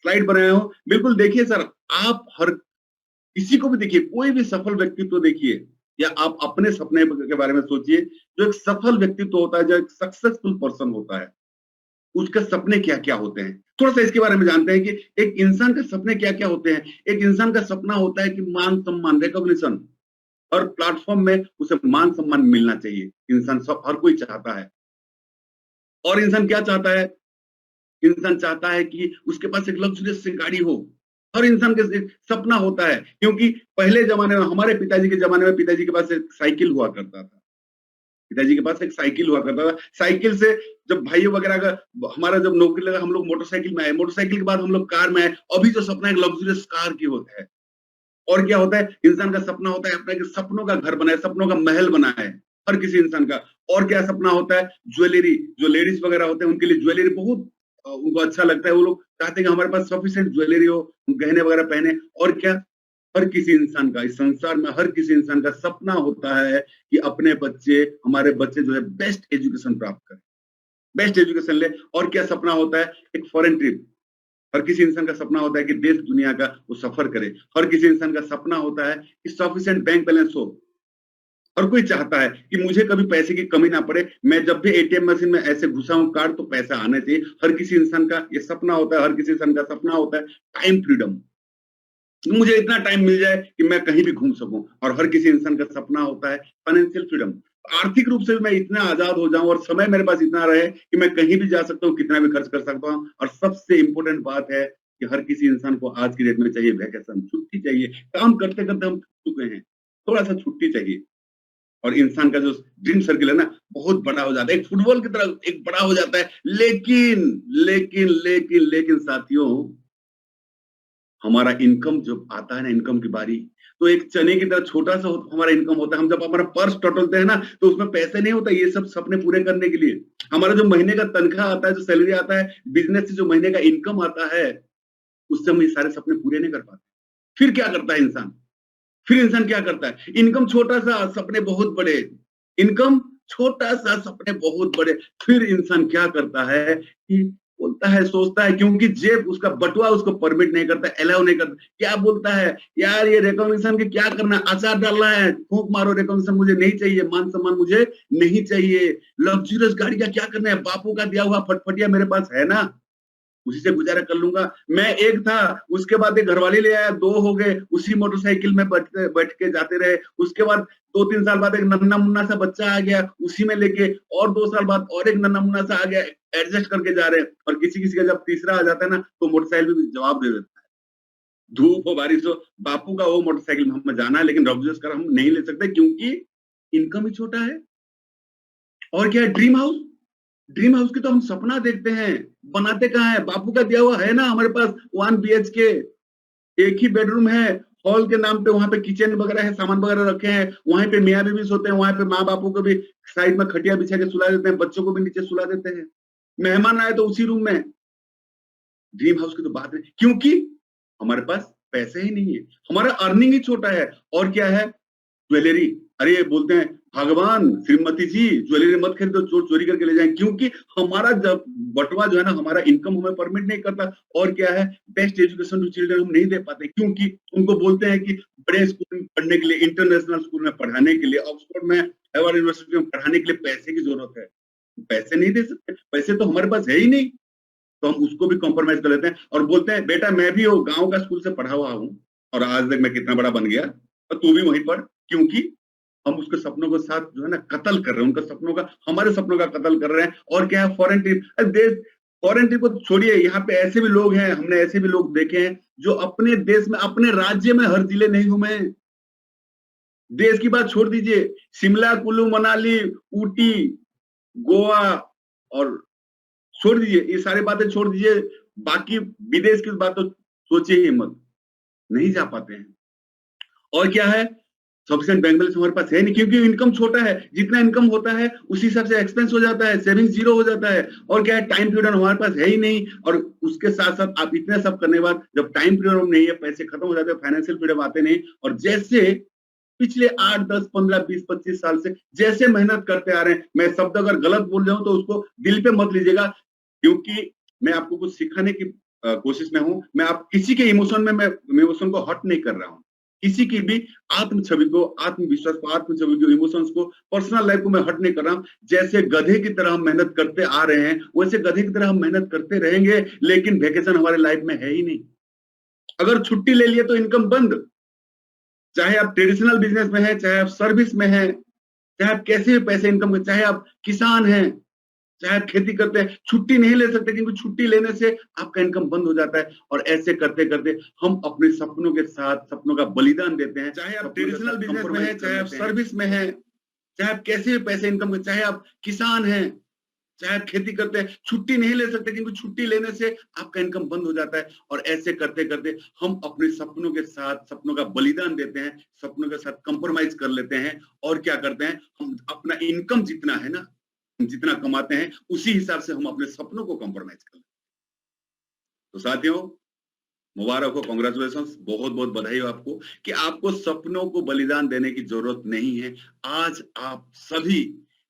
Slide बनाया हूँ। बिल्कुल देखिए सर, आप हर किसी को भी देखिए, कोई भी सफल व्यक्तित्व देखिए या आप अपने सपने के बारे में सोचिए, जो एक सफल व्यक्तित्व होता है, जो एक सक्सेसफुल पर्सन होता है, उसके सपने क्या-क्या होते हैं? थोड़ा-सा इसके बारे में जानते हैं कि एक इंसान के सपने क्या-क्या होते हैं? एक इंसान का सपना होता है कि मान-सम्मान, रिकॉग्निशन, हर प्लेटफ़ॉर्म में उसे मान-सम्मान मिलना चाहिए। इंसान सब हर कोई चाहता है। और इंसान क्या चाहता है? इंसान चाहता है कि उसके पास एक लग्ज़रियस सी गाड़ी हो। हर इंसान का एक सपना होता है, क्योंकि पहले ज़माने में, हमारे पिताजी के ज़माने में, पिताजी के पास एक साइकिल हुआ करता था। पिताजी के पास एक साइकिल हुआ करता था। साइकिल से जब भाई वगैरह का हमारा जब नौकरी लगा, हम लोग मोटरसाइकिल में आए। मोटरसाइकिल के बाद हम लोग कार में आए। अभी जो सपना एक लग्ज़रियस कार की होता है। और क्या होता है? इंसान का सपना होता है अपना एक सपनों का घर बनाए, सपनों का महल बनाए, हर किसी इंसान का। और क्या सपना होता है? ज्वेलरी, जो लेडीज़ वगैरह होते हैं, उनके लिए ज्वेलरी बहुत उनको अच्छा लगता है। वो लोग चाहते हैं कि हमारे पास सफिशिएंट ज्वेलरी हो, गहने वगैरह पहने। और क्या, हर किसी इंसान का, इस संसार में हर किसी इंसान का सपना होता है कि अपने बच्चे, हमारे बच्चे जो है बेस्ट एजुकेशन प्राप्त करें, बेस्ट एजुकेशन लें। और क्या सपना होता है? एक फॉरेन ट्रिप। हर किसी इंसान का सपना होता है कि देश दुनिया का वो सफर करे। हर किसी इंसान का सपना होता है कि सफिशिएंट बैंक बैलेंस हो। हर कोई चाहता है कि मुझे कभी पैसे की कमी ना पड़े। मैं जब भी एटीएम मशीन में ऐसे घुसाऊँ कार्ड, तो पैसा आना चाहिए। हर किसी इंसान का ये सपना होता है, हर किसी इंसान का सपना होता है टाइम फ्रीडम। मुझे इतना टाइम मिल जाए कि मैं कहीं भी घूम सकूं। और हर किसी इंसान का सपना होता है फाइनेंशियल फ्रीडम। आर्थिक रूप से भी मैं इतना आजाद हो जाऊं और समय मेरे पास इतना रहे कि मैं कहीं भी जा सकता हूं, कितना भी खर्च कर सकता हूं। और सबसे इंपॉर्टेंट बात है कि हर किसी इंसान को आज की डेट में चाहिए वैकेशन, छुट्टी चाहिए। काम करते करते हम थक चुके हैं, थोड़ा सा छुट्टी चाहिए। और इंसान का जो ड्रीम सर्किल है ना, बहुत बड़ा हो जाता है, एक फुटबॉल की तरह एक बड़ा हो जाता है। लेकिन साथियों, हमारा इनकम जब आता है ना, इनकम की बारी, तो एक चने की तरह छोटा-सा हमारा इनकम होता है। हम जब हमारा पर्स टटोलते हैं ना, तो उसमें पैसे नहीं होता ये सब सपने पूरे करने के लिए। हमारा जो महीने का तनख्वाह आता है, जो सैलरी आता है, बिज़नेस से जो महीने का इनकम आता है, उससे हम ये सारे सपने पूरे नहीं कर पाते। फिर क्या करता है इंसान? फिर इंसान क्या करता है? इनकम छोटा-सा, सपने बहुत बड़े। इनकम छोटा-सा, सपने बहुत बड़े। फिर इंसान क्या करता है कि बोलता है, सोचता है, क्योंकि जेब उसका बटुआ उसको परमिट नहीं करता, अलाउ नहीं करता। क्या बोलता है? यार ये रिकॉग्निशन के क्या करना है? अचार डालना है, फूँक मारो, रिकॉग्निशन मुझे नहीं चाहिए, मान-सम्मान मुझे नहीं चाहिए। लग्ज़रियस गाड़ी का क्या करना है? बापू का दिया हुआ फटफटिया मेरे पास है ना। उसी से गुज़ारा कर लूँगा। मैं एक था, उसके बाद एक घरवाली ले आया, 2 हो गए, उसी मोटरसाइकिल में बैठ के जाते रहे। उसके बाद 2-3 साल बाद एक नन्हा-मुन्ना सा बच्चा आ गया, उसी में लेके, और 2 साल बाद और एक नन्हा-मुन्ना सा आ गया, एडजस्ट करके जा रहे हैं। और किसी-किसी का जब तीसरा आ जाता है ना, तो मोटरसाइकिल भी जवाब दे देता है। धूप हो, बारिश हो, बापू का वो मोटरसाइकिल में हमें जाना है, लेकिन लग्ज़रियस कार हम नहीं ले सकते, क्योंकि इनकम ही छोटा है। और क्या है? Dream house. ड्रीम हाउस की तो हम सपना देखते हैं, बनाते कहाँ हैं? बापू का दिया हुआ है ना हमारे पास 1 बीएचके, एक ही बेडरूम है, हॉल के नाम पे, वहाँ पे किचन वगैरह है, सामान वगैरह रखे हैं, वहीं पे मियाँ-बीवी सोते हैं, वहाँ पे माँ-बापू को भी साइड में खटिया बिछा के सुला देते हैं, बच्चों को भी नीचे सुला देते हैं। मेहमान आए तो उसी रूम में। ड्रीम हाउस की तो बात है, क्योंकि हमारे पास पैसे ही नहीं है, हमारा अर्निंग ही छोटा है। और क्या है? ज्वेलरी। अरे ये बोलते हैं, भगवान, श्रीमती जी ज्वेलरी मत खरीदो, चोर चोरी करके ले जाएंगे, क्योंकि हमारा जब बटवा जो है ना, हमारा इनकम हमें परमिट नहीं करता। और क्या है? बेस्ट एजुकेशन टू चिल्ड्रन हम नहीं दे पाते, क्योंकि उनको बोलते हैं कि बड़े स्कूल में पढ़ने के लिए, इंटरनेशनल स्कूल में पढ़ाने के लिए, ऑक्सफोर्ड में, हार्वर्ड यूनिवर्सिटी में पढ़ाने के लिए पैसे की जरूरत है। पैसे नहीं दे सकते, पैसे तो हमारे पास है ही नहीं। तो हम उसको भी कॉम्प्रोमाइज कर लेते हैं और बोलते हैं, बेटा मैं भी वो गाँव का स्कूल से पढ़ा हुआ हूँ और आज तक मैं कितना बड़ा बन गया, और तू भी वहीं पढ़। क्योंकि हम उसके सपनों के साथ जो है ना कत्ल कर रहे हैं, उनका सपनों का, हमारे सपनों का कत्ल कर रहे हैं। और क्या है? Foreign trip. देश, फॉरेन ट्रिप को छोड़िए, यहाँ पे ऐसे भी लोग हैं, हमने ऐसे भी लोग देखे हैं जो अपने देश में, अपने राज्य में हर जिले नहीं घूमे। देश की बात छोड़ दीजिए, शिमला, कुल्लू, मनाली, ऊटी, गोवा, और छोड़ दीजिए, ये सारी बातें छोड़ दीजिए, बाकी विदेश की बात तो सोचिए ही मत, नहीं जा पाते हैं। और क्या है? सफिशिएंट बैंक बैलेंस हमारे पास है नहीं, क्योंकि इनकम छोटा है। जितना इनकम होता है उसी हिसाब से एक्सपेंस हो जाता है, सेविंग्स जीरो हो जाता है। और क्या है? टाइम पीरियड हमारे पास है ही नहीं। और उसके साथ-साथ आप इतने सब करने के बाद जब टाइम पीरियड नहीं है, पैसे खत्म हो जाते हैं, फाइनेंशियल फ्रीडम आते नहीं। और जैसे पिछले 8, 10, 15, 20, 25 साल से जैसे मेहनत करते आ रहे हैं, मैं शब्द अगर गलत बोल रहा हूँ तो उसको दिल पे मत लीजिएगा, क्योंकि मैं आपको कुछ सिखाने की कोशिश में हूँ। मैं आप किसी के इमोशन में मैं इमोशन को हर्ट नहीं कर रहा हूँ। किसी की भी आत्म छवि को, आत्मविश्वास को, आत्म छवि को, इमोशंस को, पर्सनल लाइफ को मैं हर्ट नहीं कर रहा हूँ। जैसे गधे की तरह हम मेहनत करते आ रहे हैं, वैसे गधे की तरह हम मेहनत करते रहेंगे, लेकिन वैकेशन हमारे लाइफ में है ही नहीं। अगर छुट्टी ले लिए तो इनकम बंद। चाहे आप ट्रेडिशनल बिजनेस में हैं, चाहे आप सर्विस में हैं, चाहे आप कैसे भी पैसे इनकम करते, चाहे आप किसान हैं, चाहे आप खेती करते हैं, छुट्टी नहीं ले सकते क्योंकि छुट्टी लेने से आपका इनकम बंद हो जाता है। और ऐसे करते करते हम अपने सपनों के साथ सपनों का बलिदान देते हैं। चाहे आप ट्रेडिशनल बिजनेस में हैं, चाहे आप सर्विस में हैं, चाहे आप कैसे भी पैसे इनकम करते, चाहे आप किसान हैं, चाहे आप खेती करते हैं, छुट्टी नहीं ले सकते क्योंकि छुट्टी लेने से आपका इनकम बंद हो जाता है। और ऐसे करते करते हम अपने सपनों के साथ सपनों का बलिदान देते हैं, सपनों के साथ कंप्रोमाइज कर लेते हैं। और क्या करते हैं, हम अपना इनकम जितना है ना, हम जितना कमाते हैं उसी हिसाब से हम अपने सपनों को कंप्रोमाइज कर लेते हैं। तो साथियों, मुबारक हो, कांग्रेचुलेशंस, बहुत बहुत बधाई हो आपको कि आपको सपनों को बलिदान देने की जरूरत नहीं है। आज आप सभी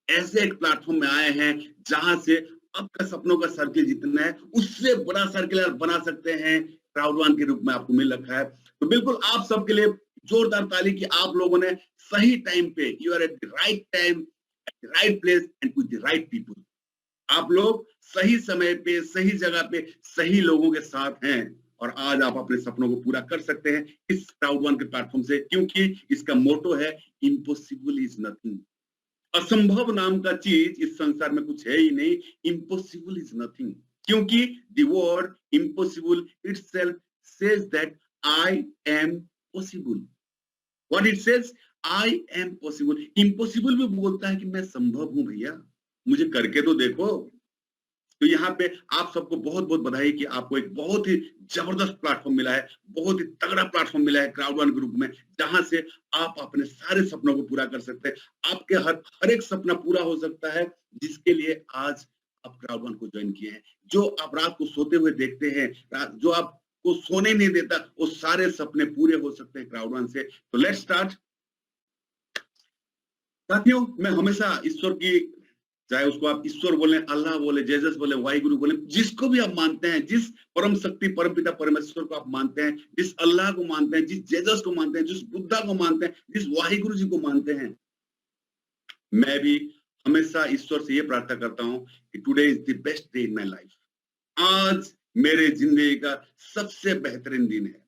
ऐसे एक प्लेटफॉर्म में आए हैं जहां से आपका सपनों का सर्किल जितना है उससे बड़ा सर्किल आप बना सकते हैं। क्राउड के रूप में आपको मिल रखा है। तो बिल्कुल आप सबके लिए जोरदार ताली कि आप लोगों ने सही टाइम पे, you are at the right time, at the right place and with the right people. आप लोग सही समय पे, सही जगह पे, सही लोगों के साथ हैं और आज आप अपने सपनों को पूरा कर सकते हैं इस क्राउड के प्लेटफॉर्म से, क्योंकि इसका मोटो है इम्पॉसिबल इज नथिंग। असंभव नाम का चीज इस संसार में कुछ है ही नहीं। इम्पॉसिबल इज नथिंग, क्योंकि the word impossible itself says that I am possible. What it says, I am possible. Impossible भी बोलता है कि मैं संभव हूं भैया, मुझे करके तो देखो। तो यहाँ पे आप सबको बहुत बहुत बधाई कि आपको एक बहुत ही जबरदस्त प्लेटफॉर्म मिला है, बहुत ही तगड़ा प्लेटफॉर्म मिला है क्राउड वन ग्रुप में, जहां से आप अपने सारे सपनों को पूरा कर सकते हैं। आपके हर एक सपना पूरा हो सकता है जिसके लिए आज आप क्राउड वन को ज्वाइन किए हैं। जो आप रात को सोते हुए देखते हैं, जो आपको सोने नहीं देता, वो सारे सपने पूरे हो सकते हैं क्राउड वन से। तो लेट्स स्टार्ट। साथियों, मैं हमेशा ईश्वर की, चाहे उसको आप ईश्वर बोले, अल्लाह बोले, जेजस बोले, वाहिगुरु बोले, जिसको भी आप मानते हैं, जिस परम शक्ति परम पिता परमेश्वर को आप मानते हैं, जिस अल्लाह को मानते हैं, जिस जेजस को मानते हैं, जिस बुद्धा को मानते हैं, जिस वाहिगुरु जी को मानते हैं, मैं भी हमेशा ईश्वर से ये प्रार्थना करता हूँ कि today is the best day in my life. आज मेरे जिंदगी का सबसे बेहतरीन दिन है।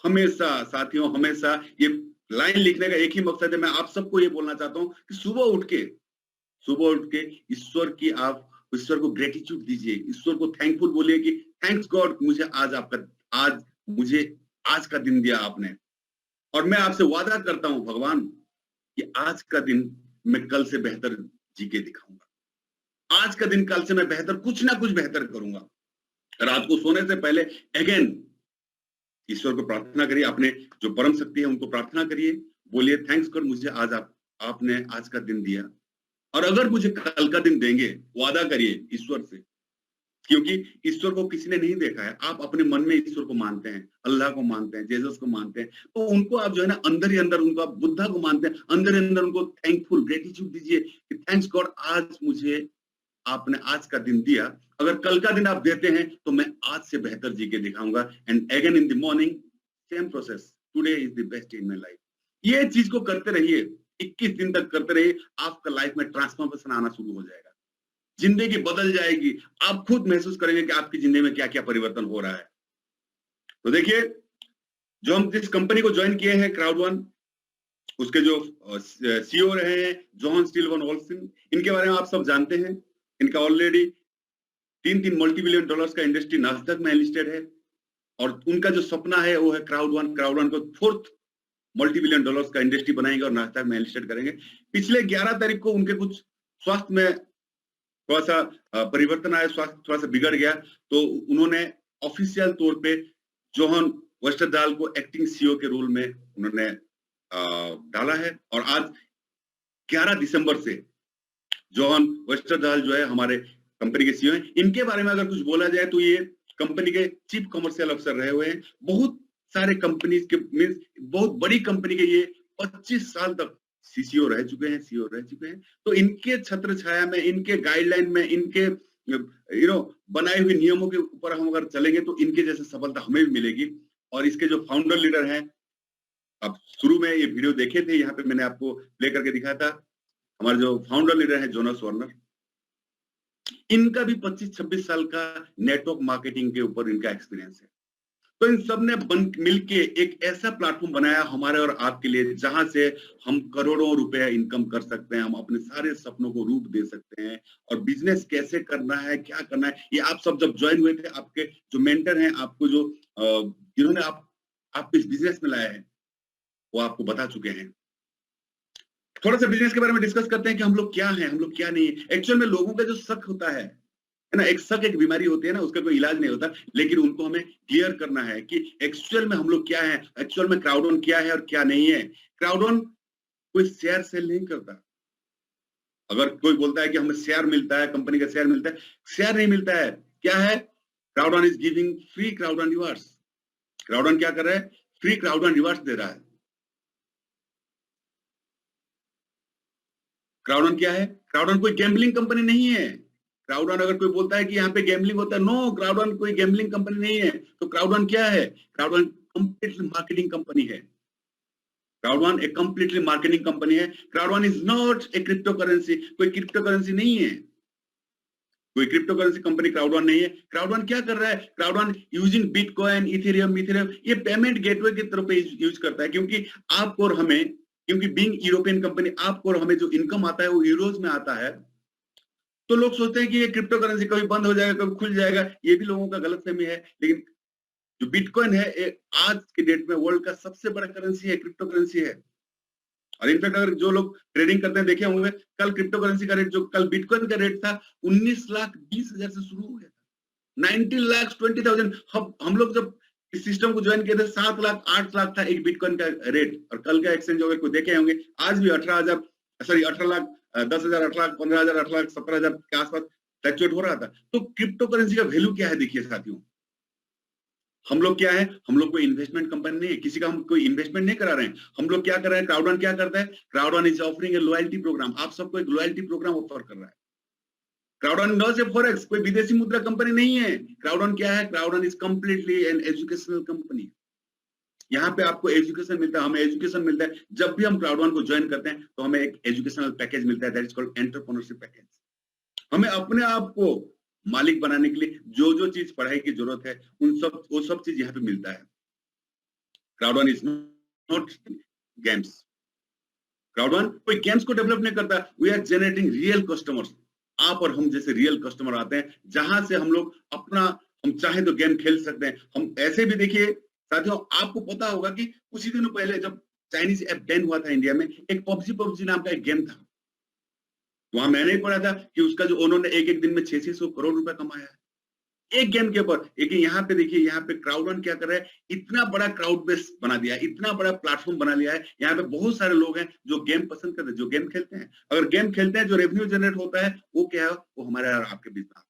हमेशा साथियों, हमेशा ये लाइन लिखने का एक ही मकसद है। मैं आप सबको ये बोलना चाहता हूँ कि सुबह उठ के ईश्वर की, आप ईश्वर को ग्रेटिट्यूड दीजिए, ईश्वर को थैंकफुल बोलिए कि थैंक्स गॉड, मुझे आज का दिन दिया आपने। और मैं आपसे वादा करता हूं भगवान कि आज का दिन मैं कल से बेहतर जी के दिखाऊंगा। आज का दिन कल से मैं बेहतर, कुछ ना कुछ बेहतर करूंगा। रात को सोने से पहले अगेन ईश्वर को प्रार्थना करिए, अपने जो परम शक्ति है उनको प्रार्थना करिए, बोलिए थैंक्स गॉड, मुझे आज आपने आज का दिन दिया। और अगर मुझे कल का दिन देंगे, वादा करिए ईश्वर से, क्योंकि ईश्वर को किसी ने नहीं देखा है। आप अपने मन में ईश्वर को मानते हैं, अल्लाह को मानते हैं, जेसस को मानते हैं, तो उनको आप जो है ना अंदर ही अंदर, उनको आप बुद्धा को मानते हैं, अंदर ही अंदर उनको थैंकफुल ग्रेटिट्यूड दीजिए कि थैंक्स गॉड, आज मुझे आपने आज का दिन दिया। अगर कल का दिन आप देते हैं तो मैं आज से बेहतर जी के दिखाऊंगा। And again in the morning same process, today is the best in my life. ये चीज को करते रहिए, 21 दिन तक करते रहिए, आपका लाइफ में ट्रांसफॉर्मेशन आना शुरू हो जाएगा, जिंदगी बदल जाएगी। आप खुद महसूस करेंगे कि आपकी जिंदगी में क्या क्या परिवर्तन हो रहा है। तो देखिए, जो हम जिस कंपनी को ज्वाइन किए हैं क्राउड वन, उसके जो सीईओ रहे हैं जोहान स्टीलवन ओल्सन, इनके बारे में आप सब जानते हैं। इनका ऑलरेडी 3 मल्टी बिलियन डॉलर्स का इंडस्ट्री नास्डक में लिस्टेड है। और उनका जो सपना है वो है क्राउड वन को 4th मल्टी बिलियन डॉलर्स का इंडस्ट्री बनाएंगे और नास्डक में लिस्टेड करेंगे। पिछले 11 तारीख को उनके कुछ स्वास्थ्य में थोड़ा सा परिवर्तन आया, स्वास्थ्य थोड़ा सा बिगड़ गया, तो उन्होंने ऑफिशियल तौर पे जोहान वेस्टरडाल को एक्टिंग सीईओ के रोल में उन्होंने डाला है। और आज 11 दिसंबर से जोहान वेस्टरडाल जो है हमारे कंपनी के सीईओ हैं। इनके बारे में अगर कुछ बोला जाए तो ये कंपनी के चीफ कमर्शियल अफसर रहे हुए हैं। बहुत सारे कंपनी के मीन्स बहुत बड़ी कंपनी के ये 25 साल तक सीईओ रह चुके हैं। तो इनके छत्र छाया में, इनके गाइडलाइन में, इनके बनाए हुए नियमों के ऊपर हम अगर चलेंगे तो इनके जैसे सफलता हमें भी मिलेगी। और इसके जो फाउंडर लीडर हैं, आप शुरू में ये वीडियो देखे थे, यहाँ पे मैंने आपको प्ले करके दिखाया था। हमारे जो फाउंडर लीडर है जोनास वार्नर, इनका भी 25-26 साल का नेटवर्क मार्केटिंग के ऊपर इनका एक्सपीरियंस है। तो इन सब ने मिलके एक ऐसा प्लेटफॉर्म बनाया हमारे और आपके लिए, जहां से हम करोड़ों रुपए इनकम कर सकते हैं, हम अपने सारे सपनों को रूप दे सकते हैं। और बिजनेस कैसे करना है, क्या करना है, ये आप सब जब ज्वाइन हुए थे, आपके जो मेंटर हैं, आपको जो जिन्होंने आपको इस बिजनेस में लाया है, वो आपको बता चुके हैं। थोड़ा सा बिजनेस के बारे में डिस्कस करते हैं कि हम लोग क्या हैं, हम लोग क्या नहीं है। एक्चुअल में लोगों का जो शक होता है ना, एक शक एक बीमारी होती है ना, उसका कोई इलाज नहीं होता, लेकिन उनको हमें क्लियर करना है कि एक्चुअल में हम लोग क्या है, एक्चुअल में क्राउडऑन क्या है और क्या नहीं है। क्राउडऑन कोई शेयर सेल नहीं करता। अगर कोई बोलता है कि हमें शेयर मिलता है, कंपनी का शेयर मिलता है, शेयर नहीं मिलता है। क्या है? CrowdOn is giving free क्राउडऑन rewards. क्राउडऑन क्या कर रहा है? फ्री क्राउडऑन रिवार्ड्स दे रहा है। क्राउडऑन क्या है? क्राउडऑन कोई गैम्बलिंग कंपनी नहीं है। क्राउडऑन अगर कोई बोलता है कि यहाँ पे गैम्बलिंग होता है, नो, क्राउडऑन कोई गैम्बलिंग कंपनी नहीं है। तो क्राउडऑन क्या है? क्राउडऑन कंप्लीटली मार्केटिंग कंपनी है। क्राउडऑन एक कंप्लीटली मार्केटिंग कंपनी है। CrowdOn is not a crypto currency, कोई क्रिप्टो करेंसी नहीं है, कोई क्रिप्टो करेंसी कंपनी क्राउडऑन नहीं है। क्राउडऑन क्या कर रहा है? क्राउडऑन यूजिंग बिटकॉइन, इथेरियम, ये पेमेंट गेटवे की तरफ यूज करता है, क्योंकि आपको और हमें, क्योंकि बीइंग यूरोपियन कंपनी, आपको और हमें जो इनकम आता है वो यूरोज में आता है। तो लोग सोचते हैं कि ये क्रिप्टो करेंसी कभी बंद हो जाएगा, कभी खुल जाएगा, ये भी लोगों का गलतफहमी है। लेकिन जो बिटकॉइन है, आज के डेट में वर्ल्ड का सबसे बड़ा करेंसी है, क्रिप्टो करेंसी है। और इनफैक्ट अगर जो लोग ट्रेडिंग करते हैं, देखे होंगे, कल क्रिप्टो करेंसी का रेट, जो कल बिटकॉइन का रेट था, 19,20,000 से शुरू हो गया था, 19,20,000। हम लोग जब इस सिस्टम को ज्वाइन किए थे, 7 लाख 8 लाख था एक बिटकॉइन का रेट। और कल का एक्सचेंज हो गया, कोई देखे होंगे, आज भी 18,000, सॉरी 18 लाख, 10,000, 8 लाख, 15,000, 8 लाख, 17,000 के आसपास फ्लक्चुएट हो रहा था। तो क्रिप्टो करेंसी का वैल्यू क्या है, देखिए साथियों। हम लोग क्या है? हम लोग कोई इन्वेस्टमेंट कंपनी नहीं है, किसी का हम कोई इन्वेस्टमेंट नहीं करा रहे हैं। हम लोग क्या कर रहे हैं? क्राउडऑन क्या करता है? CrowdOn is offering a loyalty program. आप सबको एक लॉयल्टी प्रोग्राम ऑफर कर रहा है। क्राउडऑन नॉट ए फॉरेक्स, कोई विदेशी मुद्रा कंपनी नहीं है। क्राउडऑन क्या है? CrowdOn is completely an educational company. यहाँ पे आपको एजुकेशन मिलता है, हमें एजुकेशन मिलता है। जब भी हम क्राउडऑन को ज्वाइन करते हैं तो हमें एक एजुकेशनल पैकेज मिलता है, that is called entrepreneurship package. हमें अपने आप को मालिक बनाने के लिए जो जो चीज पढ़ाई की जरूरत है, वो सब चीज यहाँ पे मिलता है। CrowdOn is not games. CrowdOn कोई गेम्स को डेवलप नहीं करता। We are generating real customers. आप और हम जैसे रियल कस्टमर आते हैं, जहां से हम लोग अपना, हम चाहे तो गेम खेल सकते हैं। हम ऐसे भी, देखिए साथियों, आपको पता होगा कि कुछ ही दिनों पहले जब चाइनीज ऐप बैन हुआ था इंडिया में, एक पबजी नाम का एक गेम था। वहां मैंने ही पढ़ा था कि उसका जो उन्होंने एक एक दिन में 600 करोड़ रुपए कमाया है एक गेम के ऊपर। लेकिन यहाँ पे देखिए, यहाँ पे क्राउडऑन क्या कर रहा है? इतना बड़ा क्राउड बेस बना दिया है, इतना बड़ा प्लेटफॉर्म बना लिया है। यहाँ पे बहुत सारे लोग हैं जो गेम पसंद करते हैं, जो गेम खेलते हैं। अगर गेम खेलते हैं, जो रेवेन्यू जनरेट होता है, वो क्या है? वो हमारे और आपके बीच में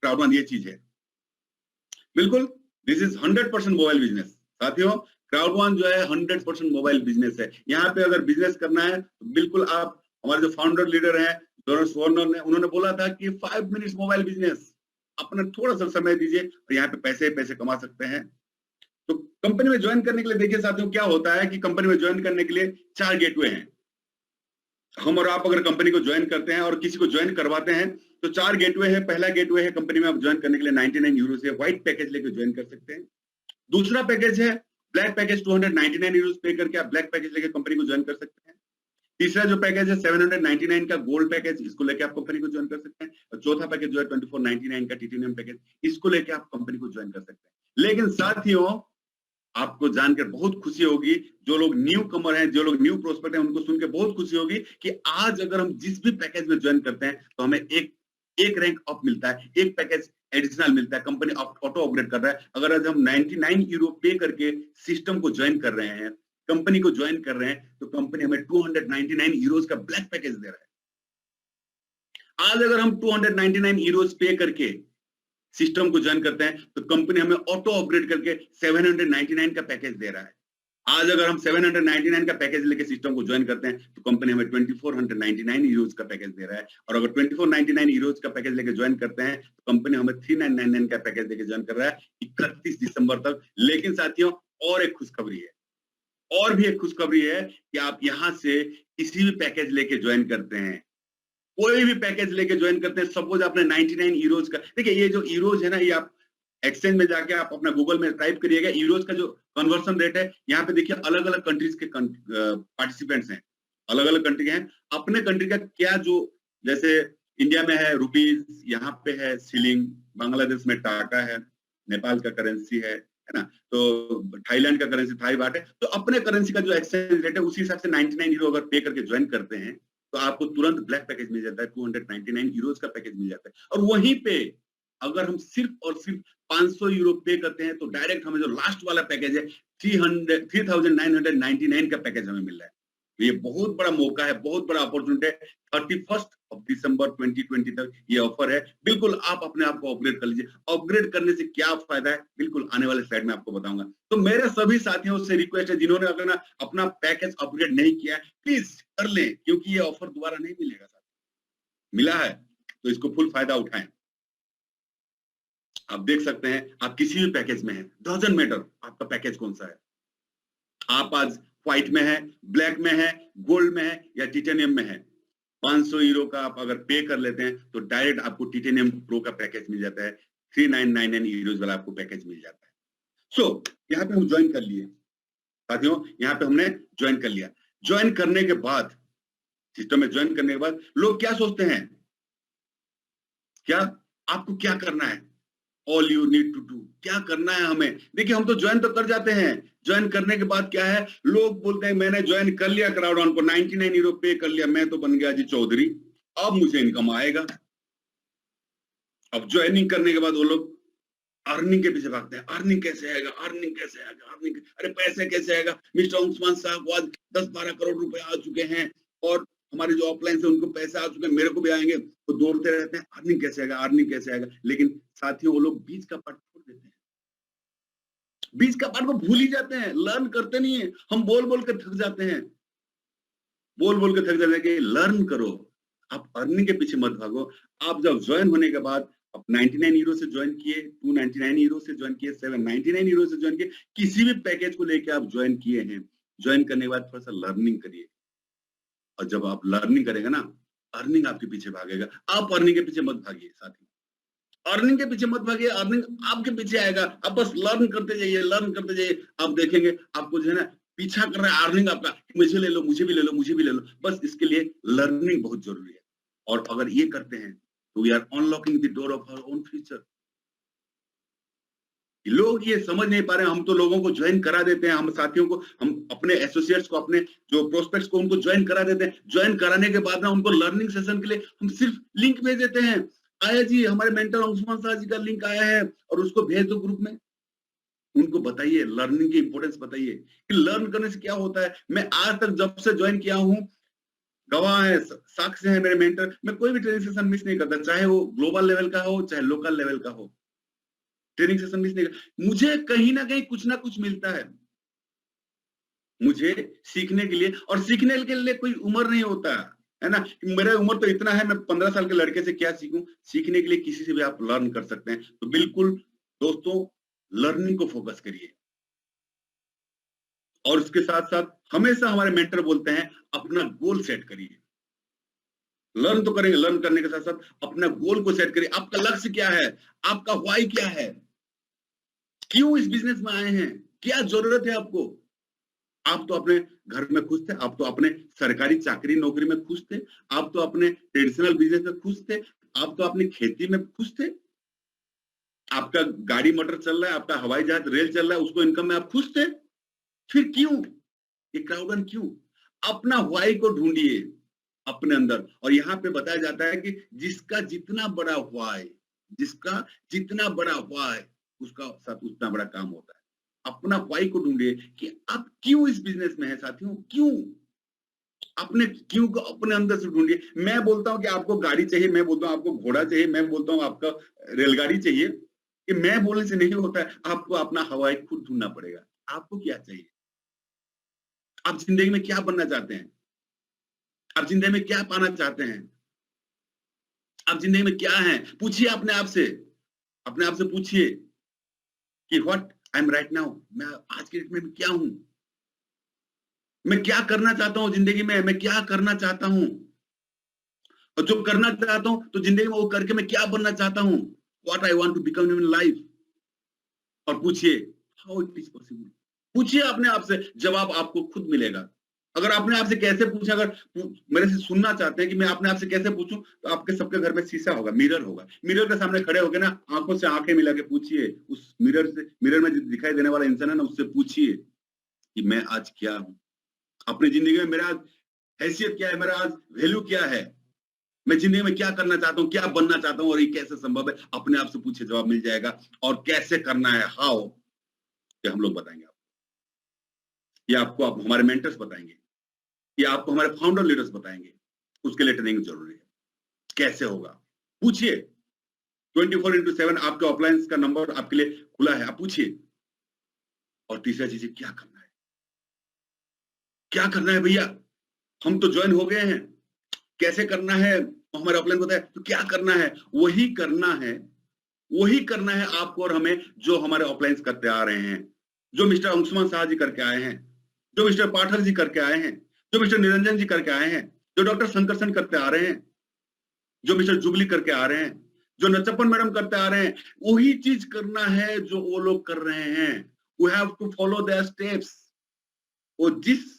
क्राउडऑन ये चीज है। बिल्कुल, दिस इज 100% मोबाइल बिजनेस। साथियों, क्राउडऑन जो है 100% मोबाइल बिजनेस है। यहाँ पे अगर बिजनेस करना है तो बिल्कुल आप, हमारे जो फाउंडर लीडर हैं जोनास वार्नर ने, उन्होंने बोला था कि 5 मिनट्स मोबाइल बिजनेस, अपना थोड़ा सा समय दीजिए और यहाँ पे पैसे पैसे कमा सकते हैं। तो कंपनी में ज्वाइन करने के लिए, देखिए साथियों, क्या होता है कि कंपनी में ज्वाइन करने के लिए 4 गेटवे हैं। हम और आप अगर कंपनी को ज्वाइन करते हैं और किसी को ज्वाइन करवाते हैं तो 4 गेटवे है। पहला गेटवे है, कंपनी में आप ज्वाइन करने के लिए 99 यूरो से व्हाइट पैकेज लेकर ज्वाइन कर सकते हैं। दूसरा पैकेज है ब्लैक पैकेज, 299 यूरो पे करके आप ब्लैक पैकेज लेकर कंपनी को ज्वाइन कर सकते हैं। तीसरा जो पैकेज है 799 का गोल्ड पैकेज, इसको लेके आप कंपनी को ज्वाइन कर सकते हैं। और चौथा पैकेज जो है 2499 का टिटेनियम पैकेज, इसको लेके आप कंपनी को ज्वाइन कर सकते हैं। लेकिन साथियों, आपको जानकर बहुत खुशी होगी, जो लोग न्यू कमर हैं, जो लोग न्यू प्रोस्पेक्ट हैं, उनको सुन के बहुत खुशी होगी कि आज अगर हम जिस भी पैकेज में ज्वाइन करते हैं तो हमें एक रैंक अप मिलता है, एक पैकेज एडिशनल मिलता है। कंपनी ऑटो अपग्रेड कर रहा है। अगर आज हम 99 यूरो पे करके सिस्टम को ज्वाइन कर रहे हैं, कंपनी को ज्वाइन कर रहे हैं, तो कंपनी हमें 299 यूरोज का ब्लैक पैकेज दे रहा है। आज अगर हम 299 यूरोज पे करके सिस्टम को ज्वाइन करते हैं तो कंपनी हमें ऑटो अपग्रेड करके 799 का पैकेज दे रहा है। आज अगर हम 799 का पैकेज लेके सिस्टम को ज्वाइन करते हैं तो कंपनी हमें 2499 यूरोज का पैकेज दे रहा है, और अगर 2499 यूरोज का पैकेज लेके ज्वाइन करते हैं तो कंपनी हमें 3999 का पैकेज लेके ज्वाइन कर रहा है 31 दिसंबर तक। लेकिन साथियों, और एक खुशखबरी है, और भी एक खुशखबरी है कि आप यहां से किसी भी पैकेज लेके ज्वाइन करते हैं, कोई भी पैकेज लेके ज्वाइन करते हैं, सपोज आपने 99 यूरोज का, देखिए ये जो यूरोज है ना, ये आप एक्सचेंज में जाके आप अपना गूगल में टाइप करिएगा, यूरोज का जो कन्वर्सन रेट है, यहाँ पे देखिए अलग अलग कंट्रीज के पार्टिसिपेंट्स हैं, अलग अलग कंट्री के हैं। अपने कंट्री का क्या, जो जैसे इंडिया में है रुपीज, यहाँ पे है शिलिंग, बांग्लादेश में टाका है, नेपाल का करेंसी है ना, तो थाईलैंड का करेंसी थाई बाट है। तो अपने करेंसी का जो एक्सचेंज रेट है उसी हिसाब से 99 यूरो अगर पे करके ज्वाइन करते हैं तो आपको तुरंत ब्लैक पैकेज मिल जाता है, 299 यूरोज का पैकेज मिल जाता है। और वहीं पे अगर हम सिर्फ और सिर्फ 500 यूरो पे करते हैं तो डायरेक्ट हमें जो लास्ट वाला पैकेज है 3999 का पैकेज हमें मिल रहा है। तो ये बहुत बड़ा मौका है, बहुत बड़ा अपॉर्चुनिटी है। 31 दिसंबर 2020 तक ये ऑफर है। बिल्कुल आप अपने आप को अपग्रेड कर लीजिए। अपग्रेड करने से क्या फायदा है, बिल्कुल आने वाले स्लाइड में आपको बताऊंगा। तो मेरे सभी साथियों से रिक्वेस्ट है, जिन्होंने अगर अपना पैकेज अपग्रेड नहीं किया है, प्लीज कर लें, क्योंकि ये ऑफर दोबारा नहीं मिलेगा। साथ मिला है तो इसको फुल फायदा उठाएं। आप देख सकते हैं, आप किसी भी पैकेज में हैं, डजंट मैटर आपका पैकेज कौन सा है। आप आज व्हाइट में है, ब्लैक में है, गोल्ड में है या टिटेनियम में है, 500 यूरो का आप अगर पे कर लेते हैं तो डायरेक्ट आपको टिटेनियम प्रो का पैकेज मिल जाता है, 3999 यूरोज वाला आपको पैकेज मिल जाता है। सो यहाँ पे हम ज्वाइन कर लिए साथियों, यहाँ पे हमने ज्वाइन कर लिया। ज्वाइन करने के बाद, सिस्टम में ज्वाइन करने के बाद लोग क्या सोचते हैं, क्या आपको क्या करना है, all you need to do, क्या करना है हमें। देखिए हम तो ज्वाइन तो कर जाते हैं, ज्वाइन करने के बाद क्या है, लोग बोलते हैं मैंने ज्वाइन कर लिया क्राउडऑन को, 99 यूरो पे कर लिया, मैं तो बन गया जी चौधरी, अब मुझे इनकम आएगा। अब ज्वाइनिंग करने के बाद वो लोग अर्निंग के पीछे भागते हैं, अर्निंग कैसे आएगा, अर्निंग कैसे आएगा, अर्निंग, अरे पैसे कैसे आएगा। मिस्टर उस्मान साहब को आज 10-12 करोड़ रुपए आ चुके हैं और हमारे जो ऑफलाइन से उनको पैसे आ चुके हैं, मेरे को भी आएंगे, तो दौड़ते रहते हैं, अर्निंग कैसे आएगा, अर्निंग कैसे आएगा। लेकिन साथियों वो लोग बीच का पार्ट छोड़ देते हैं, बीच का पार्ट को भूल ही जाते हैं, लर्न करते नहीं है। हम बोल बोल के थक जाते हैं, बोल बोल के थक जाते हैं कि लर्न करो, आप अर्निंग के पीछे मत भागो। आप जब ज्वाइन होने के बाद आप 99 यूरो से ज्वाइन किए, 299 यूरो से ज्वाइन किए, 799 यूरो से ज्वाइन किए, किसी भी पैकेज को लेके आप ज्वाइन किए हैं, ज्वाइन करने के बाद थोड़ा सा लर्निंग करिए। और जब आप लर्निंग करेंगे ना, अर्निंग आपके पीछे भागेगा। आप अर्निंग के पीछे मत भागिए साथी, अर्निंग के पीछे मत भागिए, अर्निंग आपके पीछे आएगा। आप बस लर्न करते जाइए, लर्न करते जाइए, आप देखेंगे आपको जो है ना पीछा कर रहा है अर्निंग आपका, मुझे ले लो, मुझे भी ले लो, मुझे भी ले लो। बस इसके लिए लर्निंग बहुत जरूरी है। और अगर ये करते हैं तो we are unlocking the door of our own future. लोग ये समझ नहीं पा रहे, हम तो लोगों को ज्वाइन करा देते हैं, हम साथियों को, हम अपने एसोसिएट्स को, अपने जो प्रोस्पेक्ट्स को उनको ज्वाइन करा देते हैं। ज्वाइन कराने के बाद ना उनको लर्निंग सेशन के लिए हम सिर्फ लिंक भेज देते हैं, आया जी हमारे मेंटर उस्मान साहब जी का लिंक आया है और उसको भेज दो ग्रुप में। उनको बताइए लर्निंग की इंपॉर्टेंस, बताइए कि लर्न करने से क्या होता है। मैं आज तक जब से ज्वाइन किया हूं, गवाह है, साक्ष्य है मेरे मेंटर, मैं कोई भी ट्रेनिंग सेशन मिस नहीं करता, चाहे वो ग्लोबल लेवल का हो चाहे लोकल लेवल का हो। ट्रेनिंग सेशन मिस नहीं करता, मुझे कहीं ना कहीं कुछ ना कुछ मिलता है मुझे सीखने के लिए। और सीखने के लिए कोई उम्र नहीं होता है ना, मेरा उम्र तो इतना है, मैं 15 साल के लड़के से क्या सीखूं। सीखने के लिए किसी से भी आप लर्न कर सकते हैं। तो बिल्कुल दोस्तों, लर्निंग को फोकस करिए। और उसके साथ साथ हमेशा हमारे मेंटर बोलते हैं अपना गोल सेट करिए। लर्न तो करेंगे, लर्न करने के साथ साथ अपना गोल को सेट करिए। आपका लक्ष्य क्या है, आपका व्हाई क्या है, क्यों इस बिजनेस में आए हैं, क्या जरूरत है आपको। आप तो अपने घर में खुश थे, आप तो अपने सरकारी चाकरी नौकरी में खुश थे, आप तो अपने ट्रेडिशनल बिजनेस में खुश थे, आप तो अपनी खेती में खुश थे, आपका गाड़ी मोटर चल रहा है, आपका हवाई जहाज रेल चल रहा है, उसको इनकम में आप खुश थे। फिर क्यों ये क्राउडन, क्यों। अपना व्हाई को ढूंढिए अपने अंदर। और यहाँ पे बताया जाता है कि जिसका जितना बड़ा व्हाई, जिसका जितना बड़ा व्हाई, उसका साथ उतना बड़ा काम होता है। अपना व्हाई को ढूंढिए कि आप क्यों इस बिजनेस में है साथियों, क्यों। अपने क्यों को अपने अंदर से ढूंढिए। मैं बोलता हूं कि आपको गाड़ी चाहिए, मैं बोलता हूं आपको घोड़ा चाहिए, मैं बोलता हूं आपका रेलगाड़ी चाहिए, कि मैं बोलने से नहीं होता है। आपको अपना हवाई खुद ढूंढना पड़ेगा, आपको क्या चाहिए। आप जिंदगी में क्या बनना चाहते हैं? आप जिंदगी में क्या पाना चाहते हैं? आप जिंदगी में क्या हैं? पूछिए अपने आप से। अपने आप से पूछिए कि what I am right now, मैं आज के डेट में क्या हूँ? मैं क्या करना चाहता हूँ जिंदगी में? मैं क्या करना चाहता हूँ? और जो करना चाहता हूँ, तो जिंदगी में वो करके मैं क्या बनना चाहता हूँ? What I want to become in life. और पूछिए हाउ इट इज पॉसिबल। पूछिए अपने आप से, जवाब आपको खुद मिलेगा। अगर आपने आपसे कैसे पूछा, अगर मेरे से सुनना चाहते हैं कि मैं अपने आप से कैसे पूछूं, तो आपके सबके घर में शीशा होगा, मिरर होगा। मिरर के सामने खड़े होकर ना आंखों से आंखें मिला के पूछिए, उस मिरर से, मिरर में जो दिखाई देने वाला इंसान है ना, उससे पूछिए कि मैं आज क्या हूँ? अपनी जिंदगी में मेरा आज हैसियत क्या है? मेरा आज वैल्यू क्या है? मैं जिंदगी में क्या करना चाहता हूँ, क्या बनना चाहता हूँ, और ये कैसे संभव है? अपने आप से पूछिए, जवाब मिल जाएगा। और कैसे करना है, हाउ, ये हम लोग बताएंगे आपको, या आपको आप हमारे मेंटर्स बताएंगे, या आपको हमारे फाउंडर लीडर्स बताएंगे। उसके लिए ट्रेनिंग जरूरी है। कैसे होगा? पूछिए। 24/7 आपके ऑफलाइन का नंबर आपके लिए खुला है, आप पूछिए। और तीसरा चीज है, क्या करना है? क्या करना है भैया? हम तो ज्वाइन हो गए हैं, कैसे करना है हमारे ऑफलाइन बताया, तो क्या करना है? वही करना है, वही करना है आपको और हमें, जो हमारे ऑफलाइन करते आ रहे हैं, जो मिस्टर अंशुमान शाह जी करके आए हैं, जो मिस्टर पाठक जी करके आए हैं, जो मिस्टर निरंजन जी करके आए हैं, जो डॉक्टर शंकरसन करते आ रहे हैं, जो मिस्टर जुबली करके आ रहे हैं, जो नचप्पन मैडम करते आ रहे हैं। वही चीज करना है जो वो लोग कर रहे हैं। We have to follow their steps. वो जिस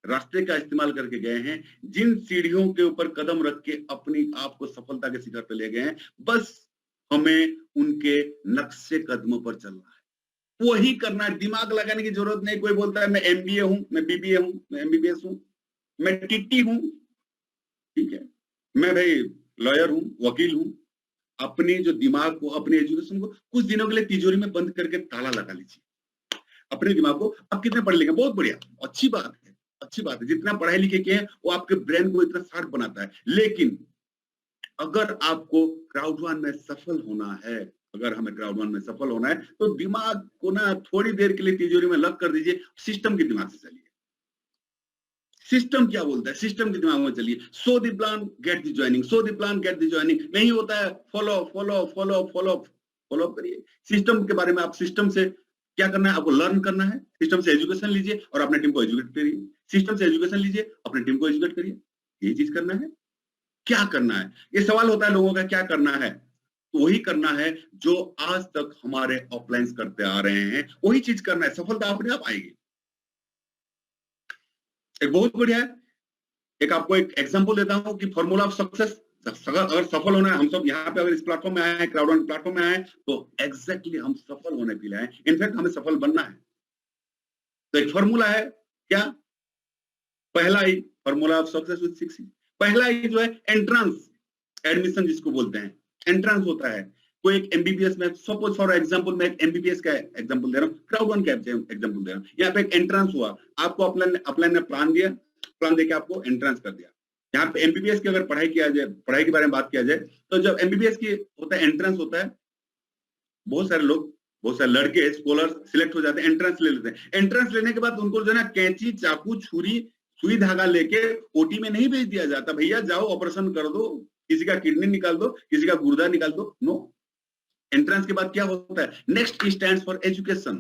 रास्ते का इस्तेमाल करके गए हैं, जिन सीढ़ियों के ऊपर कदम रख के अपनी आप को सफलता के शिखर पे ले गए हैं, बस हमें उनके नक्शे कदमों पर चलना है। वही करना है, दिमाग लगाने की जरूरत नहीं। कोई बोलता है मैं एमबीए हूं, मैं बीबीए हूं, मैं एमबीबीएस हूं, मैं टीटी हूं, ठीक है, मैं भाई लॉयर हूं, वकील हूं। अपने जो दिमाग को, अपने एजुकेशन को कुछ दिनों के लिए तिजोरी में बंद करके ताला लगा लीजिए। अपने दिमाग को, आप कितने पढ़े लिखे, बहुत बढ़िया, अच्छी बात है, अच्छी बात है। जितना पढ़ाई लिखे के हैं, वो आपके ब्रेन को इतना शार्प बनाता है। लेकिन अगर आपको क्राउड वन में सफल होना है, अगर हमें क्राउड वन में सफल होना है, तो दिमाग को ना थोड़ी देर के लिए तिजोरी में लग कर दीजिए, सिस्टम के दिमाग से चलिए। सिस्टम क्या बोलता है, सिस्टम के दिमाग में चलिए। So the plan get the joining, so the plan get the joining नहीं होता है। Follow follow follow follow follow करिए। सिस्टम के बारे में, आप सिस्टम से क्या करना है, आपको लर्न करना है। सिस्टम से एजुकेशन लीजिए और अपने टीम को एजुकेट करिए। सिस्टम से एजुकेशन लीजिए, अपने टीम को एजुकेट करिए। यही चीज करना है। क्या करना है, ये सवाल होता है लोगों का, क्या करना है? तो वही करना है जो आज तक हमारे ऑफलाइन करते आ रहे हैं, वही चीज करना है। सफलता अपने आप आएगी। एक बहुत बढ़िया है, एक आपको एक एग्जांपल देता हूं कि फॉर्मूला ऑफ सक्सेस, अगर सफल होना है, हम सब यहाँ पे अगर इस प्लेटफॉर्म में आए हैं, क्राउड प्लेटफॉर्म में आए हैं, तो एग्जैक्टली हम सफल होने के लिए आए। इनफैक्ट हमें सफल बनना है। तो एक फॉर्मूला है, क्या? पहला ही फॉर्मूला ऑफ सक्सेस विद 6 पहला ही जो है एंट्रेंस, एडमिशन जिसको बोलते हैं, एंट्रेंस होता है। कोई एक एमबीबीएस में, सपोज फॉर एग्जांपल, मैं एक एमबीबीएस का एग्जांपल दे रहा हूँ, क्राउड वन का एग्जांपल दे रहा हूँ। यहाँ पे एक एंट्रेंस हुआ, आपको अपलाइन ने प्लान दिया, प्लान देके आपको एंट्रेंस कर दिया। यहाँ पे एमबीबीएस की अगर पढ़ाई किया जाए, पढ़ाई के बारे में बात किया जाए, तो जब एमबीबीएस की होता है, एंट्रेंस होता है, बहुत सारे लोग, बहुत सारे लड़के स्कॉलर सिलेक्ट हो जाते हैं, एंट्रेंस ले लेते हैं। एंट्रेंस लेने के बाद उनको जो है ना, कैंची, चाकू, छुरी, सुई धागा लेके ओटी में नहीं भेज दिया जाता, भैया जाओ ऑपरेशन कर दो, किसी का किडनी निकाल दो, किसी का गुर्दा निकाल दो। नो, एंट्रेंस के बाद क्या होता है, नेक्स्ट स्टैंड्स फॉर एजुकेशन।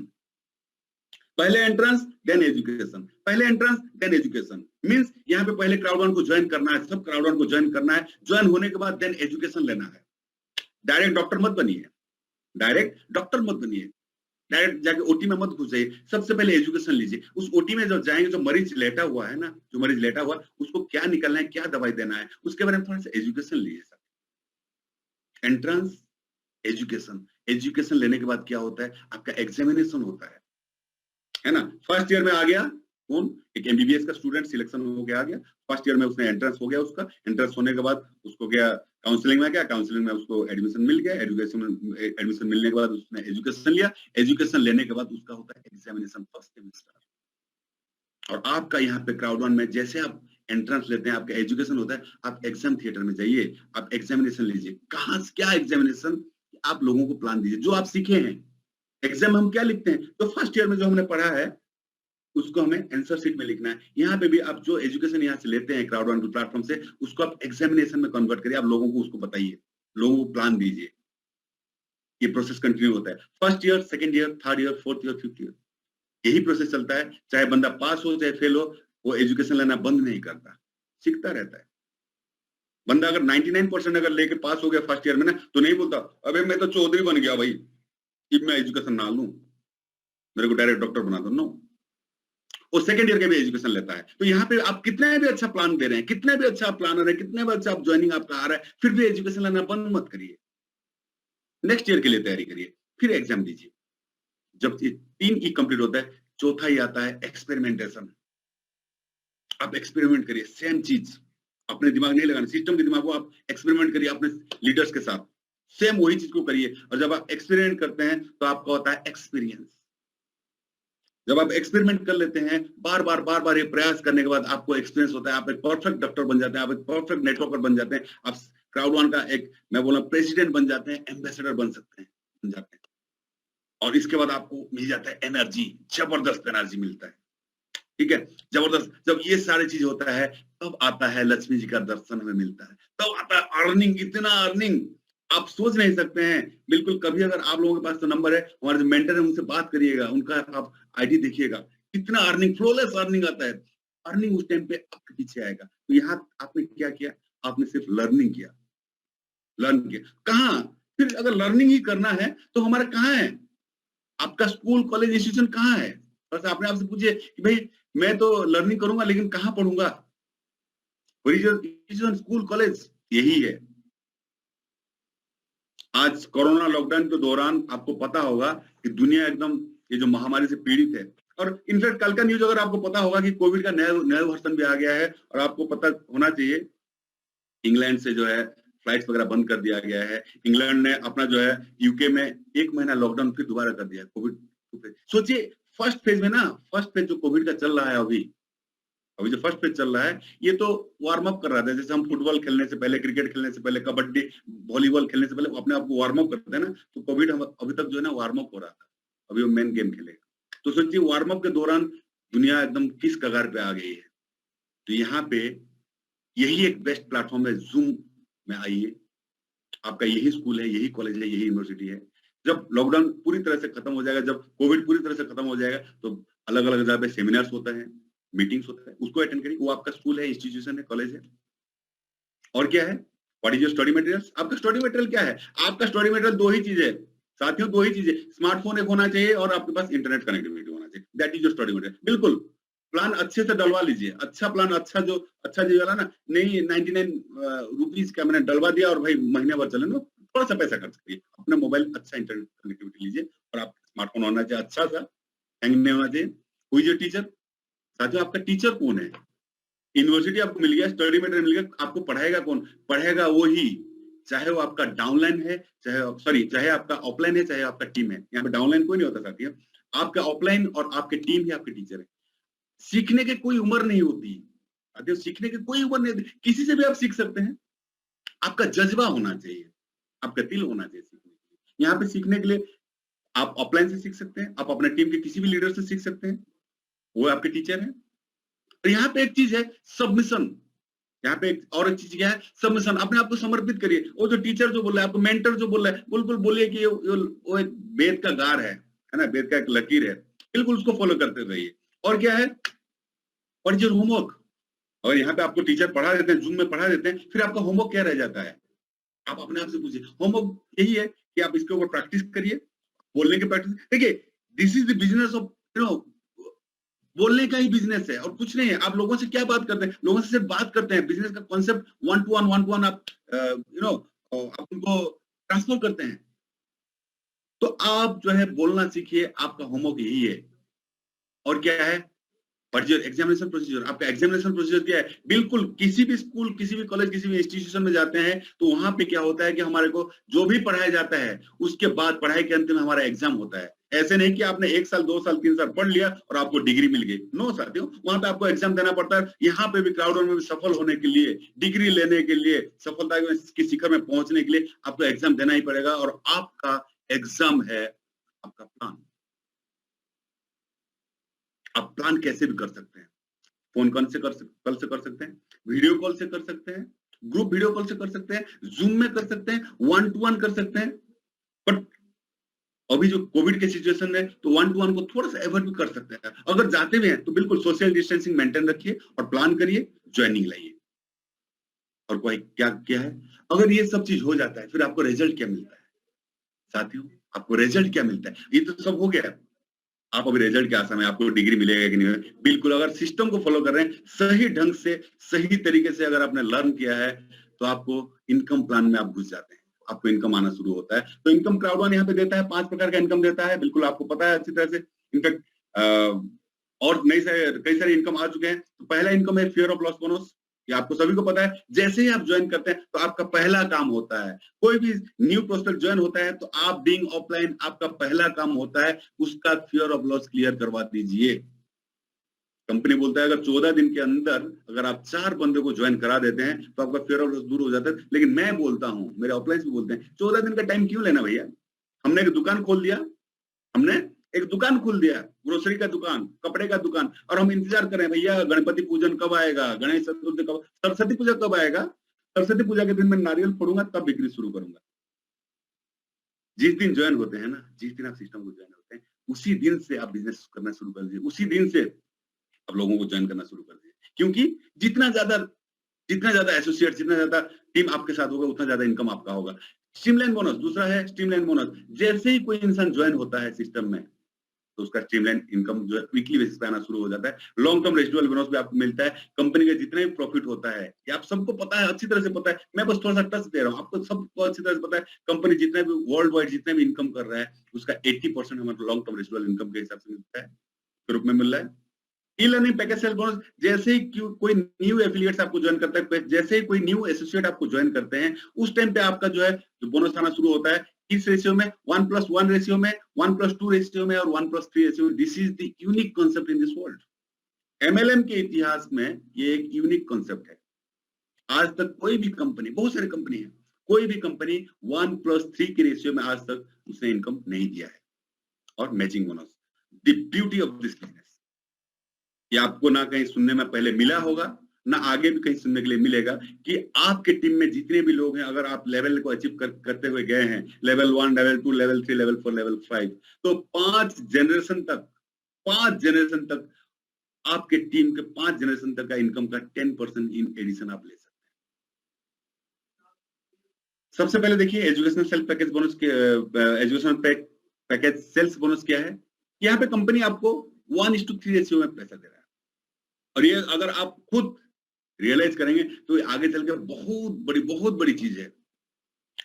पहले एंट्रेंस देन एजुकेशन, पहले एंट्रेंस देन एजुकेशन। मींस यहाँ पे पहले क्राउड वन को ज्वाइन करना है, सब क्राउड वन को ज्वाइन करना है। ज्वाइन होने के बाद देन एजुकेशन लेना है। डायरेक्ट डॉक्टर मत बनिए, डायरेक्ट डॉक्टर मत बनिए, डायरेक्ट जाके ओटी में मत घुस जाइए। सबसे पहले एजुकेशन लीजिए। उस ओटी में जब जाएंगे, जो मरीज लेटा हुआ है ना, जो मरीज लेटा हुआ, उसको क्या निकलना है, क्या दवाई देना है, उसके बारे में थोड़ा सा एजुकेशन लीजिए। एंट्रेंस, एजुकेशन, एजुकेशन लेने के बाद क्या होता है, आपका एग्जामिनेशन होता है ना। फर्स्ट ईयर में आ गया कौन, एक एमबीबीएस का स्टूडेंट सिलेक्शन हो गया, आ गया फर्स्ट ईयर में, उसने एंट्रेंस हो गया, उसका एंट्रेंस होने के बाद उसको गया काउंसलिंग में, गया काउंसलिंग में, उसको एडमिशन मिल गया। एडमिशन मिलने के बाद उसने एजुकेशन लिया। एजुकेशन लेने के बाद उसका होता है एग्जामिनेशन, फर्स्ट सेमेस्टर। और आपका यहाँ पे क्राउड वन में जैसे आप एंट्रेंस लेते हैं, आपका एजुकेशन होता है, आप एग्जाम थिएटर में जाइए, आप एग्जामिनेशन लीजिए। कहाँ क्या एग्जामिनेशन, आप लोगों को प्लान दीजिए जो आप सीखे हैं। एग्जाम हम क्या लिखते हैं, तो फर्स्ट ईयर में जो हमने पढ़ा है, उसको हमें आंसर शीट में लिखना है। यहाँ पे भी आप जो एजुकेशन यहाँ से लेते हैं क्राउड वन प्लेटफॉर्म से, उसको आप एग्जामिनेशन में कन्वर्ट करिए, आप लोगों को उसको बताइए, लोगों को प्लान दीजिए। ये प्रोसेस कंटिन्यू होता है, first year, second year, third year, fourth year, fifth year, यही प्रोसेस चलता है। चाहे बंदा पास हो चाहे फेल हो, वो एजुकेशन लेना बंद नहीं करता, सीखता रहता है। बंदा अगर 99% अगर लेके पास हो गया फर्स्ट ईयर में ना, तो नहीं बोलता अबे मैं तो चौधरी बन गया भाई, अब मैं एजुकेशन ना लूं, मेरे को डायरेक्ट डॉक्टर बना दो। नो, वो सेकंड ईयर के भी एजुकेशन लेता है। तो यहाँ पे आप कितना भी अच्छा प्लान दे रहे हैं, कितना भी अच्छा प्लानर है, कितना भी अच्छा आप ज्वाइनिंग आपका आ रहा है, फिर भी एजुकेशन लेना बंद मत करिए। नेक्स्ट ईयर के लिए तैयारी करिए, फिर एग्जाम दीजिए। जब ये 3 ई कंप्लीट होता है, चौथा ही आता है एक्सपेरिमेंटेशन। आप एक्सपेरिमेंट करिए, सेम चीज अपने दिमाग नहीं लगाना, सिस्टम के दिमाग को आप एक्सपेरिमेंट करिए अपने लीडर्स के साथ, सेम वही चीज को करिए। और जब आप एक्सपेरिमेंट करते हैं तो आपका होता है एक्सपीरियंस। जब आप एक्सपेरिमेंट कर लेते हैं, बार बार ये प्रयास करने के बाद आपको एक्सपीरियंस होता है, आप एक परफेक्ट डॉक्टर बन जाते हैं, आप एक परफेक्ट नेटवर्कर बन जाते हैं, आप क्राउड वन का एक, मैं बोला, प्रेसिडेंट बन जाते हैं, एम्बेसडर बन सकते हैं, बन जाते हैं। और इसके बाद आपको मिल जाता है एनर्जी, जबरदस्त एनर्जी मिलता है। ठीक है, जबरदस्त। जब ये सारी चीज होता है, तब आता है लक्ष्मी जी का दर्शन हमें मिलता है, तब आता है अर्निंग, इतना अर्निंग आप सोच नहीं सकते हैं। बिल्कुल, कभी अगर आप लोगों के पास तो नंबर है, हमारे जो मेंटर है उनसे बात करिएगा, उनका आप आईडी देखिएगा, कितना अर्निंग, फ्लोलेस अर्निंग आता है। अर्निंग उस टाइम पे आपके पीछे आएगा। तो यहाँ आपने क्या किया, आपने सिर्फ लर्निंग किया, लर्न किया। कहाँ, फिर अगर लर्निंग ही करना है तो हमारा कहाँ है, आपका स्कूल कॉलेज इंस्टीट्यूशन कहाँ है? बस अपने आप से पूछिए कि भाई मैं तो लर्निंग करूंगा लेकिन कहाँ पढ़ूंगा? इंस्टीट्यूशन, स्कूल, कॉलेज, यही है। आज कोरोना लॉकडाउन के दौरान आपको पता होगा कि दुनिया एकदम ये जो महामारी से पीड़ित है। और इनफैक्ट कल का न्यूज अगर आपको पता होगा कि कोविड का नया नया वर्जन भी आ गया है, और आपको पता होना चाहिए इंग्लैंड से जो है फ्लाइट्स वगैरह बंद कर दिया गया है। इंग्लैंड ने अपना जो है यूके में 1 महीना लॉकडाउन फिर दोबारा कर दिया कोविड। सोचिए, फर्स्ट फेज में ना, फर्स्ट फेज जो कोविड का चल रहा है अभी, अभी जो फर्स्ट पेज चल रहा है, ये तो वार्म अप कर रहा था। जैसे हम फुटबॉल खेलने से पहले, क्रिकेट खेलने से पहले, कबड्डी, वॉलीबॉल खेलने से पहले अपने आप को वार्म अप करते हैं ना, तो कोविड हम अभी तक जो है ना वार्म अप हो रहा था, अभी वो मेन गेम खेलेगा। तो सोचिए वार्म अप के दौरान दुनिया एकदम किस कगार पे आ गई है। तो यहाँ पे यही एक बेस्ट प्लेटफॉर्म है, जूम में आइए। आपका यही स्कूल है, यही कॉलेज है, यही यूनिवर्सिटी है। जब लॉकडाउन पूरी तरह से खत्म हो जाएगा, जब कोविड पूरी तरह से खत्म हो जाएगा, तो अलग अलग जगह पे सेमिनार्स होता है, मीटिंग्स होता है, उसको अटेंड करिए। वो आपका स्कूल है, इंस्टीट्यूशन है, कॉलेज है। और क्या है, what is your study material? आपका स्टडी मटेरियल क्या है? आपका स्टडी मटेरियल दो ही चीजें है साथियों, दो ही चीजें, स्मार्टफोन एक होना चाहिए और आपके पास इंटरनेट कनेक्टिविटी होना चाहिए। That is your study material. बिल्कुल, प्लान अच्छे से डलवा लीजिए, अच्छा प्लान, अच्छा जो वाला ना, नहीं 99 रुपीज का मैंने डलवा दिया और भाई महीने भर चले ना, थोड़ा सा पैसा खर्च करिए, अपना मोबाइल अच्छा इंटरनेट कनेक्टिविटी लीजिए, और आप स्मार्टफोन होना चाहिए अच्छा सा, हैंग नहीं होना चाहिए। Who is your teacher? साथियों, आपका टीचर कौन है? यूनिवर्सिटी आपको मिल गया, स्टडी मटेरियल मिल गया, आपको पढ़ाएगा कौन? पढ़ेगा वो ही, चाहे वो आपका डाउनलाइन है, चाहे आपका ऑफलाइन है, चाहे आपका टीम है। यहाँ पे डाउनलाइन कोई नहीं होता साथियों, आपका ऑफलाइन और आपके टीम ही आपके टीचर है। सीखने की कोई उम्र नहीं होती साथियों, सीखने की कोई उम्र नहीं होती, किसी से भी आप सीख सकते हैं। आपका जज्बा होना चाहिए, आपका दिल होना चाहिए सीखने के लिए। यहाँ पे सीखने के लिए आप ऑफलाइन से सीख सकते हैं, आप अपने टीम के किसी भी लीडर से सीख सकते हैं, वो आपके टीचर है। और यहाँ पे एक चीज है, सबमिशन। यहाँ पे एक और एक चीज क्या है, सबमिशन। अपने आप को समर्पित करिए। वो जो टीचर जो बोल रहा है, आपको मेंटर जो बोल रहा है, बिल्कुल बोलिए कि वो एक वेद का गार है ना, वेद का एक लकीर है, बिल्कुल उसको फॉलो करते रहिए। और क्या है, और जो होमवर्क, और यहाँ पे आपको टीचर पढ़ा देते हैं, जूम में पढ़ा देते हैं, फिर आपका होमवर्क क्या रह जाता है? आप अपने आप से पूछिए। होमवर्क यही है कि आप इसके ऊपर प्रैक्टिस करिए, बोलने की प्रैक्टिस। देखिए, this is the business of, बोलने का ही बिजनेस है और कुछ नहीं है। आप लोगों से क्या बात करते हैं? लोगों से सिर्फ बात करते हैं। बिजनेस का कॉन्सेप्ट वन टू वन आप आप उनको ट्रांसफर करते हैं। तो आप जो है बोलना सीखिए, आपका होमवर्क यही है। और क्या है, एग्जामिनेशन प्रोसीजर। आपका एग्जामिनेशन प्रोसीजर क्या है? बिल्कुल, किसी भी स्कूल, किसी भी कॉलेज, किसी भी इंस्टीट्यूशन में जाते हैं तो वहां पे क्या होता है कि हमारे को जो भी पढ़ाया जाता है उसके बाद पढ़ाई के अंत में हमारा एग्जाम होता है। ऐसे नहीं कि आपने 1 साल 2 साल 3 साल पढ़ लिया और आपको डिग्री मिल गई। नो साथियों, वहां पे आपको एग्जाम देना पड़ता है। यहाँ पे भी क्राउड में भी सफल होने के लिए, डिग्री लेने के लिए, सफलता की शिखर में पहुंचने के लिए आपको एग्जाम देना ही पड़ेगा। और आपका एग्जाम है आपका प्लान। आप प्लान कैसे भी कर सकते हैं। फ़ोन कॉल से कर सकते हैं, वीडियो कॉल से कर सकते हैं, ग्रुप वीडियो कॉल से कर सकते हैं, ज़ूम में कर सकते हैं, वन टू वन कर सकते हैं। बट अभी जो कोविड के सिचुएशन है, तो वन टू वन को थोड़ा-सा अवॉइड भी कर सकते हैं। अगर जाते भी हैं, तो बिल्कुल सोशल डिस्टेंसिंग मेंटेन रखिए और प्लान करिए, जॉइनिंग लाइए। और कोई क्या क्या है, अगर ये सब चीज़ हो जाता है, फिर आपको रिजल्ट क्या मिलता है? साथियों, आपको रिजल्ट क्या मिलता है? ये तो सब हो गया। आप अभी रिजल्ट की आशा में आपको डिग्री मिलेगा कि नहीं? बिल्कुल, अगर सिस्टम को फॉलो कर रहे हैं, सही ढंग से, सही तरीके से अगर आपने लर्न किया है, तो आपको इनकम प्लान में आप घुस जाते हैं। आपको इनकम आना शुरू होता है। तो इनकम क्राउड वन यहाँ पे देता है, 5 प्रकार का इनकम देता है। बिल्कुल आपको पता है अच्छी तरह से। इनफैक्ट और कई सारे इनकम आ चुके हैं। तो पहला इनकम है फियर ऑफ लॉस बोनस। ये आपको सभी को पता है। जैसे ही आप ज्वाइन करते हैं, तो आपका पहला काम होता है, कोई भी न्यू प्रोस्पेक्ट ज्वाइन होता है, तो आप बीइंग ऑफलाइन, आपका पहला काम होता है, उसका फियर ऑफ लॉस क्लियर करवा दीजिए। कंपनी बोलता है अगर 14 दिन के अंदर अगर आप 4 बंदे को ज्वाइन करा देते हैं, तो आपका फियर ऑफ लॉस दूर हो जाता है। लेकिन मैं बोलता हूं, मेरे ऑफलाइन भी बोलते हैं, 14 दिन का टाइम क्यों लेना भैया? हमने एक दुकान खोल दिया, हमने एक दुकान खोल दिया, ग्रोसरी का दुकान, कपड़े का दुकान, और हम इंतजार कर रहे हैं भैया गणपति पूजन कब आएगा, गणेश चतुर्थी कब, सरस्वती पूजा कब आएगा? सरस्वती पूजा के दिन मैं नारियल फोड़ूंगा, तब बिक्री शुरू करूंगा। जिस दिन ज्वाइन होते हैं ना, जिस दिन आप सिस्टम को ज्वाइन होते हैं, उसी दिन से आप बिजनेस करना शुरू कर दीजिए, उसी दिन से आप लोगों को ज्वाइन करना शुरू कर दीजिए। क्योंकि जितना ज्यादा एसोसिएट, जितना ज्यादा टीम आपके साथ होगा, उतना ज्यादा इनकम आपका होगा। स्ट्रीमलाइन बोनस दूसरा है। स्ट्रीमलाइन बोनस, जैसे ही कोई इंसान ज्वाइन होता है सिस्टम में, तो उसका स्ट्रीमलाइन इनकम जो है वीकली बेसिस पे आना शुरू हो जाता है। लॉन्ग टर्म रेसिडुअल बोनस भी आपको मिलता है। कंपनी का जितना भी प्रॉफिट होता है, ये आप सबको पता है, अच्छी तरह से पता है। मैं बस थोड़ा सा टच दे रहा हूँ, आपको सबको अच्छी तरह से पता है। कंपनी जितना भी वर्ल्ड वाइड जितना भी इनकम कर रहा है, उसका 80% हमारे लॉन्ग टर्म रेसिडुअल इनकम के हिसाब से मिलता है, के रूप में मिल रहा है। E learning package cell bonus, जैसे ही कोई न्यू एफिलिएट्स आपको ज्वाइन करता है, जैसे ही कोई न्यू एसोसिएट आपको ज्वाइन करते हैं, उस टाइम पे आपका जो है जो बोनस आना शुरू होता है। किस रेशियो में? 1+1 रेशियो में, 1+2 रेशियो में और 1+3 रेशियो में। This is the unique concept in this world. MLM के इतिहास में ये एक यूनिक कॉन्सेप्ट है। आज तक कोई भी कंपनी, बहुत सारी कंपनी है, कोई भी कंपनी 1+3 के रेशियो में आज तक उसने इनकम नहीं दिया है। और matching bonus, the beauty of this business, ये आपको ना कहीं सुनने में पहले मिला होगा, ना आगे भी कहीं सुनने के लिए मिलेगा कि आपके टीम में जितने भी लोग हैं, अगर आप लेवल को अचीव करते हुए गए हैं, level 1, level 2, level 3, level 4, level 5, तो 5 जनरेशन तक आपके टीम के 5 जनरेशन तक का इनकम का 10% इन एडिशन आप ले सकते हैं। सबसे पहले देखिए एजुकेशनल सेल्फ पैकेज बोनस के, एजुकेशनल पैकेज सेल्स बोनस क्या है? यहाँ पे कंपनी आपको 1:3 रेशियो में पैसा दे रहा है। और ये अगर आप खुद रियलाइज करेंगे, तो आगे चल के बहुत बड़ी चीज है।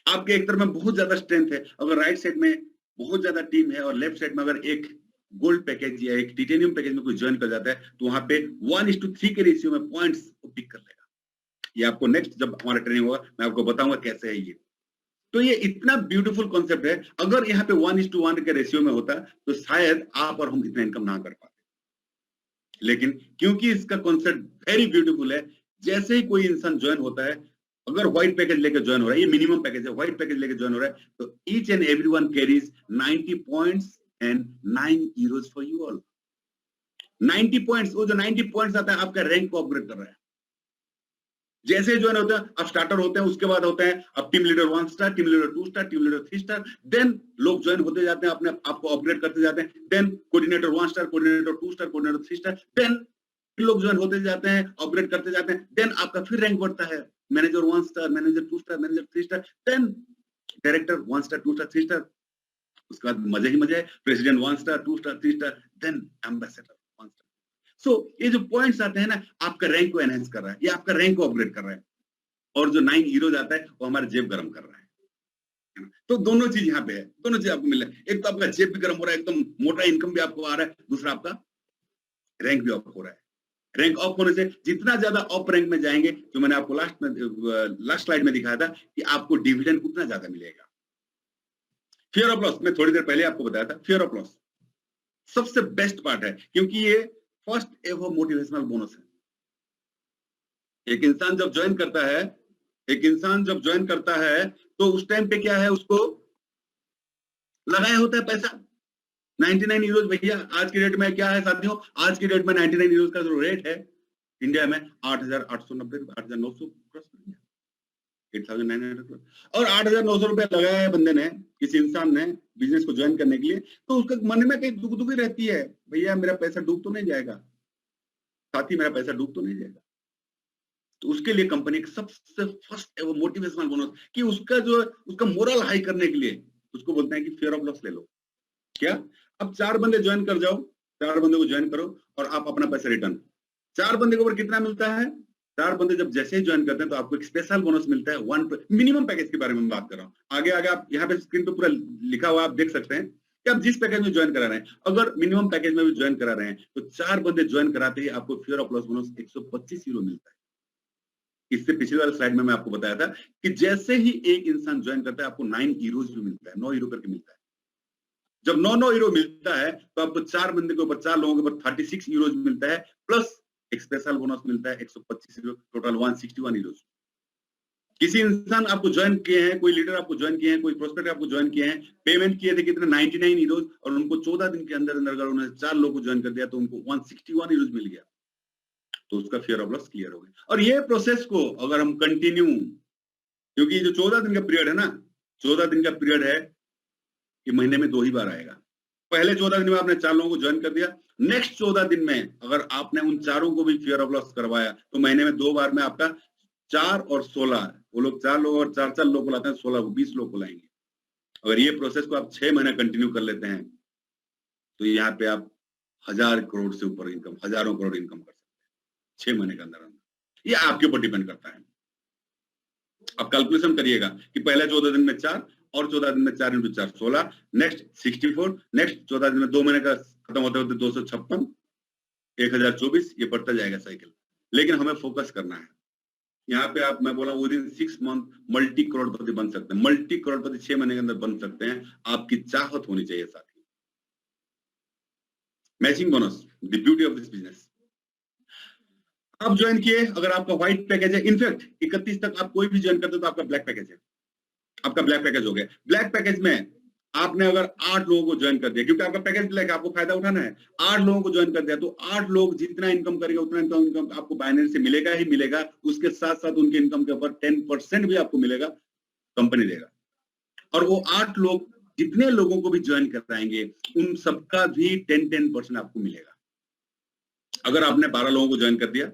आपके एक तरफ में बहुत ज्यादा स्ट्रेंथ है, अगर राइट साइड में बहुत ज्यादा टीम है और लेफ्ट साइड में अगर एक गोल्ड पैकेज या एक टिटेनियम पैकेज में कोई ज्वाइन कर जाता है, तो वहां पे 1:3 के रेशियो में पॉइंट्स पिक कर लेगा। ये आपको नेक्स्ट जब हमारा ट्रेनिंग होगा, मैं आपको बताऊंगा कैसे है ये। तो ये इतना ब्यूटीफुल कॉन्सेप्ट है। अगर यहाँ पे 1:1 के रेशियो में होता, तो शायद आप और हम इतना इनकम ना कर पाते। लेकिन क्योंकि इसका कॉन्सेप्ट वेरी ब्यूटीफुल है, जैसे ही कोई इंसान ज्वाइन होता है, अगर व्हाइट पैकेज लेकर ज्वाइन हो रहा है, ये मिनिमम पैकेज है, व्हाइट पैकेज लेकर ज्वाइन हो रहा है, तो each and everyone carries 90 points and 9 euros for you all. 90 points, वो जो 90 पॉइंट्स आता है, आपका रैंक को अपग्रेड कर रहा है। जैसे ज्वाइन होते हैं, अब स्टार्टर होते हैं, उसके बाद होते हैं अब team leader 1 star, team leader 2 star, team leader 3 star, then लोग ज्वाइन होते जाते हैं, अपने आपको अपग्रेड करते जाते हैं, then coordinator 1 star, coordinator 2 star, coordinator 3 star, then लोग ज्वाइन होते जाते हैं, अपग्रेड करते जाते हैं, देन आपका फिर रैंक बढ़ता है, manager 1 star, manager 2 star, manager 3 star, then director 1 star, 2 star, 3 star, उसके बाद मजे ही मजे है, president 1 star, 2 star, 3 star, then ambassador 1 star. So ये जो पॉइंट्स आते हैं ना, आपका रैंक को एनहांस कर रहा है, ये आपका रैंक को अपग्रेड कर रहा है। और जो 9 हीरोज आता है, वो हमारे जेब गर्म कर रहा है। तो दोनों चीज यहाँ पे है, दोनों चीज आपको मिल रहा है। एक तो आपका जेब भी गर्म हो रहा है, एकदम मोटा इनकम भी आपको आ रहा है, दूसरा आपका रैंक भी अप हो रहा है। रैंक अप होने से जितना ज्यादा अप रैंक में जाएंगे, जो मैंने आपको लास्ट स्लाइड में दिखाया था कि आपको डिविडेंड उतना ज्यादा मिलेगा। फियर ऑफ लॉस, मैं थोड़ी देर पहले आपको बताया था, फियर ऑफ लॉस सबसे बेस्ट पार्ट है, क्योंकि ये फर्स्ट एवर मोटिवेशनल बोनस है। एक इंसान जब ज्वाइन करता है, तो उस टाइम पे क्या है, उसको लगाया होता है पैसा, 99 यूरोज भैया आज की डेट में क्या है साथियों, आज की डेट में 99 यूरोज का जो रेट है इंडिया में 8,890 8,900 क्रॉस कर गया, 8,900 और 8,900 रुपया लगाया है बंदे ने, किसी इंसान ने बिजनेस को ज्वाइन करने के लिए, तो उसके मन में कहीं दुख रहती है, भैया मेरा पैसा डूब तो नहीं जाएगा, साथी मेरा पैसा डूब तो नहीं जाएगा। तो उसके लिए कंपनी का सबसे फर्स्ट एवर मोटिवेशनल बोनस कि उसका मोरल हाई करने के लिए उसको बोलते हैं कि फियर ऑफ लॉस ले लो। क्या अब 4 बंदे ज्वाइन कर जाओ, 4 बंदे को ज्वाइन करो और आप अपना पैसा रिटर्न। 4 बंदे के ऊपर कितना मिलता है? 4 बंदे जब जैसे ही ज्वाइन करते हैं तो आपको एक स्पेशल बोनस मिलता है। मिनिमम पैकेज के बारे में बात कर रहा हूँ, आगे आगे आप यहाँ पे स्क्रीन पे पूरा लिखा हुआ आप देख सकते हैं कि आप जिस पैकेज में ज्वाइन करा रहे हैं, अगर मिनिमम पैकेज में भी ज्वाइन करा रहे हैं तो 4 बंदे ज्वाइन कराते ही आपको fear of loss bonus 125 euro मिलता है। इससे पिछले वाले स्लाइड में मैं आपको बताया था कि जैसे ही एक इंसान ज्वाइन करता है आपको 9 यूरोज भी मिलता है, 9 यूरो करके मिलता है। जब 9 यूरो मिलता है तो आपको 4 बंदे के ऊपर 4 लोगों के ऊपर 36 यूरोज मिलता है, प्लस एक स्पेशल बोनस मिलता है 125 यूरो, टोटल 161 यूरोज। किसी इंसान आपको ज्वाइन किए हैं, कोई लीडर आपको ज्वाइन किए हैं, कोई प्रोस्पेक्ट आपको ज्वाइन किए हैं, पेमेंट किए थे कितने 99 यूरोज और उनको 14 दिन के अंदर अंदर अगर उन्होंने 4 लोगों को ज्वाइन कर दिया तो उनको 161 यूरोज मिल गया, तो उसका फियर ऑफ लॉस क्लियर हो गया। और ये प्रोसेस को अगर हम कंटिन्यू, क्योंकि जो 14 दिन का पीरियड है ना, 14 दिन का पीरियड है कि महीने में 2 ही बार आएगा। पहले 14 दिन में आपने 4 लोगों को ज्वाइन कर दिया, नेक्स्ट 14 दिन में अगर आपने उन 4 को भी फियर ऑफ लॉस करवाया तो महीने में 2 बार में आपका 4 और 16, वो लोग 4 लोग और 4 लोग को लाते हैं, 16 को 20 लोग को लाएंगे। अगर ये प्रोसेस को आप 6 महीने कंटिन्यू कर लेते हैं तो यहाँ पे आप 1000 करोड़ से ऊपर इनकम, हजारों करोड़ इनकम कर सकते हैं 6 महीने के अंदर अंदर। ये आपके ऊपर डिपेंड करता है। अब कैलकुलेशन करिएगा कि पहले 14 दिन में 4 और 14 दिन में 4 इंटू 4 16, नेक्स्ट 64, नेक्स्ट 14 दिन में 2 महीने का खत्म होते होते 256, 1024, ये बढ़ता जाएगा साइकिल। लेकिन हमें फोकस करना है यहाँ पे। आप मैं बोला विद इन 6 मंथ मल्टी करोड़पति बन सकते हैं, मल्टी करोड़पति 6 महीने के अंदर बन सकते हैं। आपकी चाहत होनी चाहिए साथी। Matching bonus, the beauty of this business. आप ज्वाइन किए, अगर आपका व्हाइट पैकेज है, इनफैक्ट 31 तक आप कोई भी ज्वाइन करते तो आपका ब्लैक पैकेज है, आपका ब्लैक पैकेज हो गया। ब्लैक पैकेज में आपने अगर 8 लोगों को ज्वाइन कर दिया, क्योंकि आपका पैकेज ब्लैक, आपको फायदा उठाना है, 8 लोगों को ज्वाइन कर दिया तो 8 लोग जितना इनकम करेंगे उतना इनकम आपको बाइनरी से मिलेगा ही मिलेगा। उसके साथ साथ उनके इनकम के ऊपर 10% भी आपको मिलेगा, कंपनी देगा। और वो 8 लोग जितने लोगों को भी ज्वाइन कराएंगे उन सबका भी 10% आपको मिलेगा। अगर आपने 12 लोगों को ज्वाइन कर दिया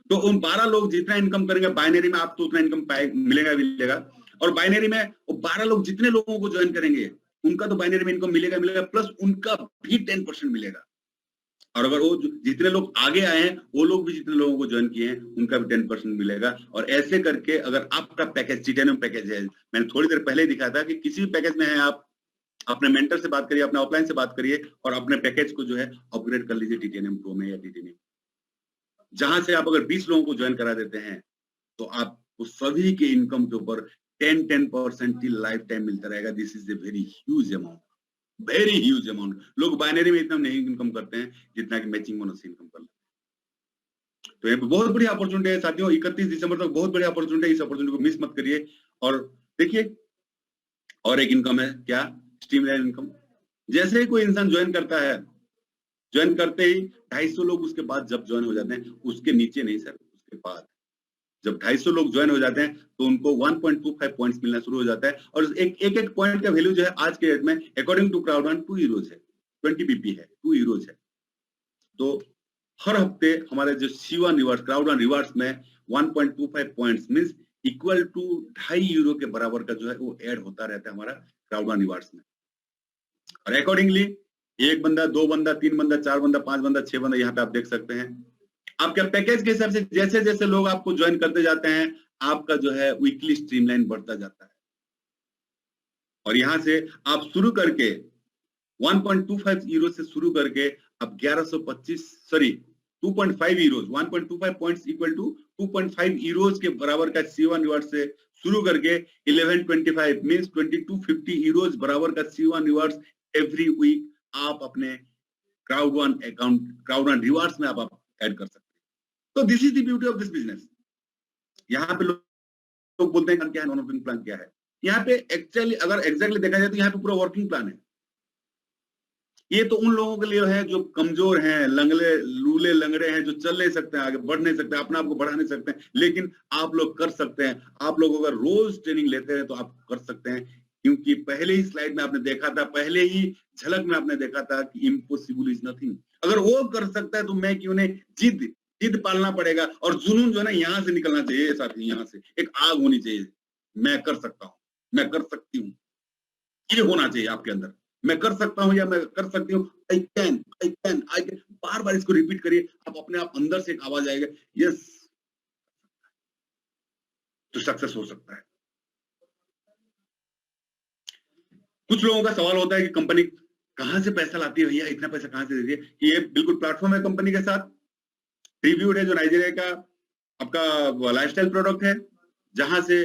तो उन 12 लोग जितना इनकम करेंगे बाइनरी में आपको उतना इनकम मिलेगा मिलेगा। और बाइनरी में वो 12 लोग जितने लोगों को ज्वाइन करेंगे उनका तो बाइनरी में इनकम मिलेगा मिलेगा, प्लस उनका भी 10% मिलेगा। और अगर वो जितने लोग आगे आए हैं वो लोग भी जितने लोगों को ज्वाइन किए हैं उनका भी 10% मिलेगा। और ऐसे करके अगर आपका पैकेज टिटेनियम पैकेज है, मैंने थोड़ी देर पहले दिखाया था कि किसी भी पैकेज में है, आप अपने मेंटर से बात करिए, अपने ऑफलाइन से बात करिए और अपने पैकेज को जो है अपग्रेड कर लीजिए टिटेनियम प्रो में या टिटेनियम, जहां से आप अगर 20 लोगों को ज्वाइन करा देते हैं तो आपको सभी के इनकम के ऊपर 10% की लाइफ टाइम मिलता रहेगा। This is a very huge amount, very huge amount. लोग बाइनरी में इतना नहीं इनकम करते हैं जितना कि मैचिंग बोनस इनकम कर लेते हैं। तो ये बहुत बड़ी अपॉर्चुनिटी है साथियों, 31 दिसंबर तक बहुत बड़ी अपॉर्चुनिटी है, इस अपॉर्चुनिटी को मिस मत करिए। और देखिए और एक इनकम है क्या, स्ट्रीमलाइन इनकम। जैसे ही कोई इंसान ज्वाइन करता है, ज्वाइन करते ही 250 लोग उसके बाद जब ज्वाइन हो जाते हैं, उसके नीचे नहीं सर, उसके बाद जब 250 लोग ज्वाइन हो जाते हैं तो उनको 1.25 पॉइंट्स मिलना शुरू हो जाता है। और एक पॉइंट का वैल्यू जो है आज के डेट में अकॉर्डिंग टू क्राउड 2 यूरोज है, 20 बीपी है, 2 यूरोज है। तो हर हफ्ते हमारे जो C1 रिवार्ड्स, क्राउड रिवार्ड्स में 1.25 points means equal to 2.5 euro के बराबर का जो है वो ऐड होता रहता है हमारा क्राउड रिवार्ड्स में। और अकॉर्डिंगली 1 बंदा, 2 बंदा, 3 बंदा, 4 बंदा, 5 बंदा, 6 बंदा, यहाँ पे आप देख सकते हैं। आपके पैकेज के हिसाब से जैसे जैसे लोग आपको ज्वाइन करते जाते हैं आपका जो है वीकली स्ट्रीमलाइन बढ़ता जाता है। और यहां से आप शुरू करके 1.25 यूरो से शुरू करके अब 1125 sorry 2.5 euros, 1.25 points equal to 2.5 euros के बराबर का C1 रिवार्ड से शुरू करके 1125 मींस 2250 यूरोज बराबर का C1 रिवार्ड्स एवरी वीक आप अपने क्राउड अकाउंट, क्राउड रिवार्ड्स में आप ऐड कर सकते हैं। तो this is the beauty of this business. यहाँ पे लोग बोलते हैं क्या है, नॉन वर्किंग प्लान क्या है। यहाँ पे एक्चुअली अगर एग्जैक्टली देखा जाए तो यहाँ पे पूरा वर्किंग प्लान है। ये तो उन लोगों के लिए है जो कमजोर हैं, लंगले लूले लंगड़े हैं, जो चल नहीं सकते हैं, आगे बढ़ नहीं सकते, अपने आप को बढ़ा नहीं सकते हैं, लेकिन आप लोग कर सकते हैं। आप लोग अगर रोज ट्रेनिंग लेते हैं तो आप कर सकते हैं, क्योंकि पहले ही स्लाइड में आपने देखा था, पहले ही झलक में आपने देखा था कि इम्पॉसिबल इज नथिंग। अगर वो कर सकता है तो मैं क्यों नहीं। जिद जिद पालना पड़ेगा, और जुनून जो है ना यहाँ से निकलना चाहिए साथी, यहाँ से एक आग होनी चाहिए। मैं कर सकता हूँ, मैं कर सकती हूँ, ये होना चाहिए आपके अंदर। मैं कर सकता हूँ या मैं कर सकती हूँ, I can, I can, I can. बार बार इसको रिपीट करिए, आप अपने आप अंदर से एक आवाज आएगा, यस, तो सक्सेस हो सकता है। कुछ लोगों का सवाल होता है कि कंपनी कहां से पैसा लाती है भैया, इतना पैसा कहां से देती है। ये बिल्कुल प्लेटफॉर्म है कंपनी के साथ, ट्रिब्यूट है जो नाइजीरिया का आपका लाइफस्टाइल प्रोडक्ट है, जहां से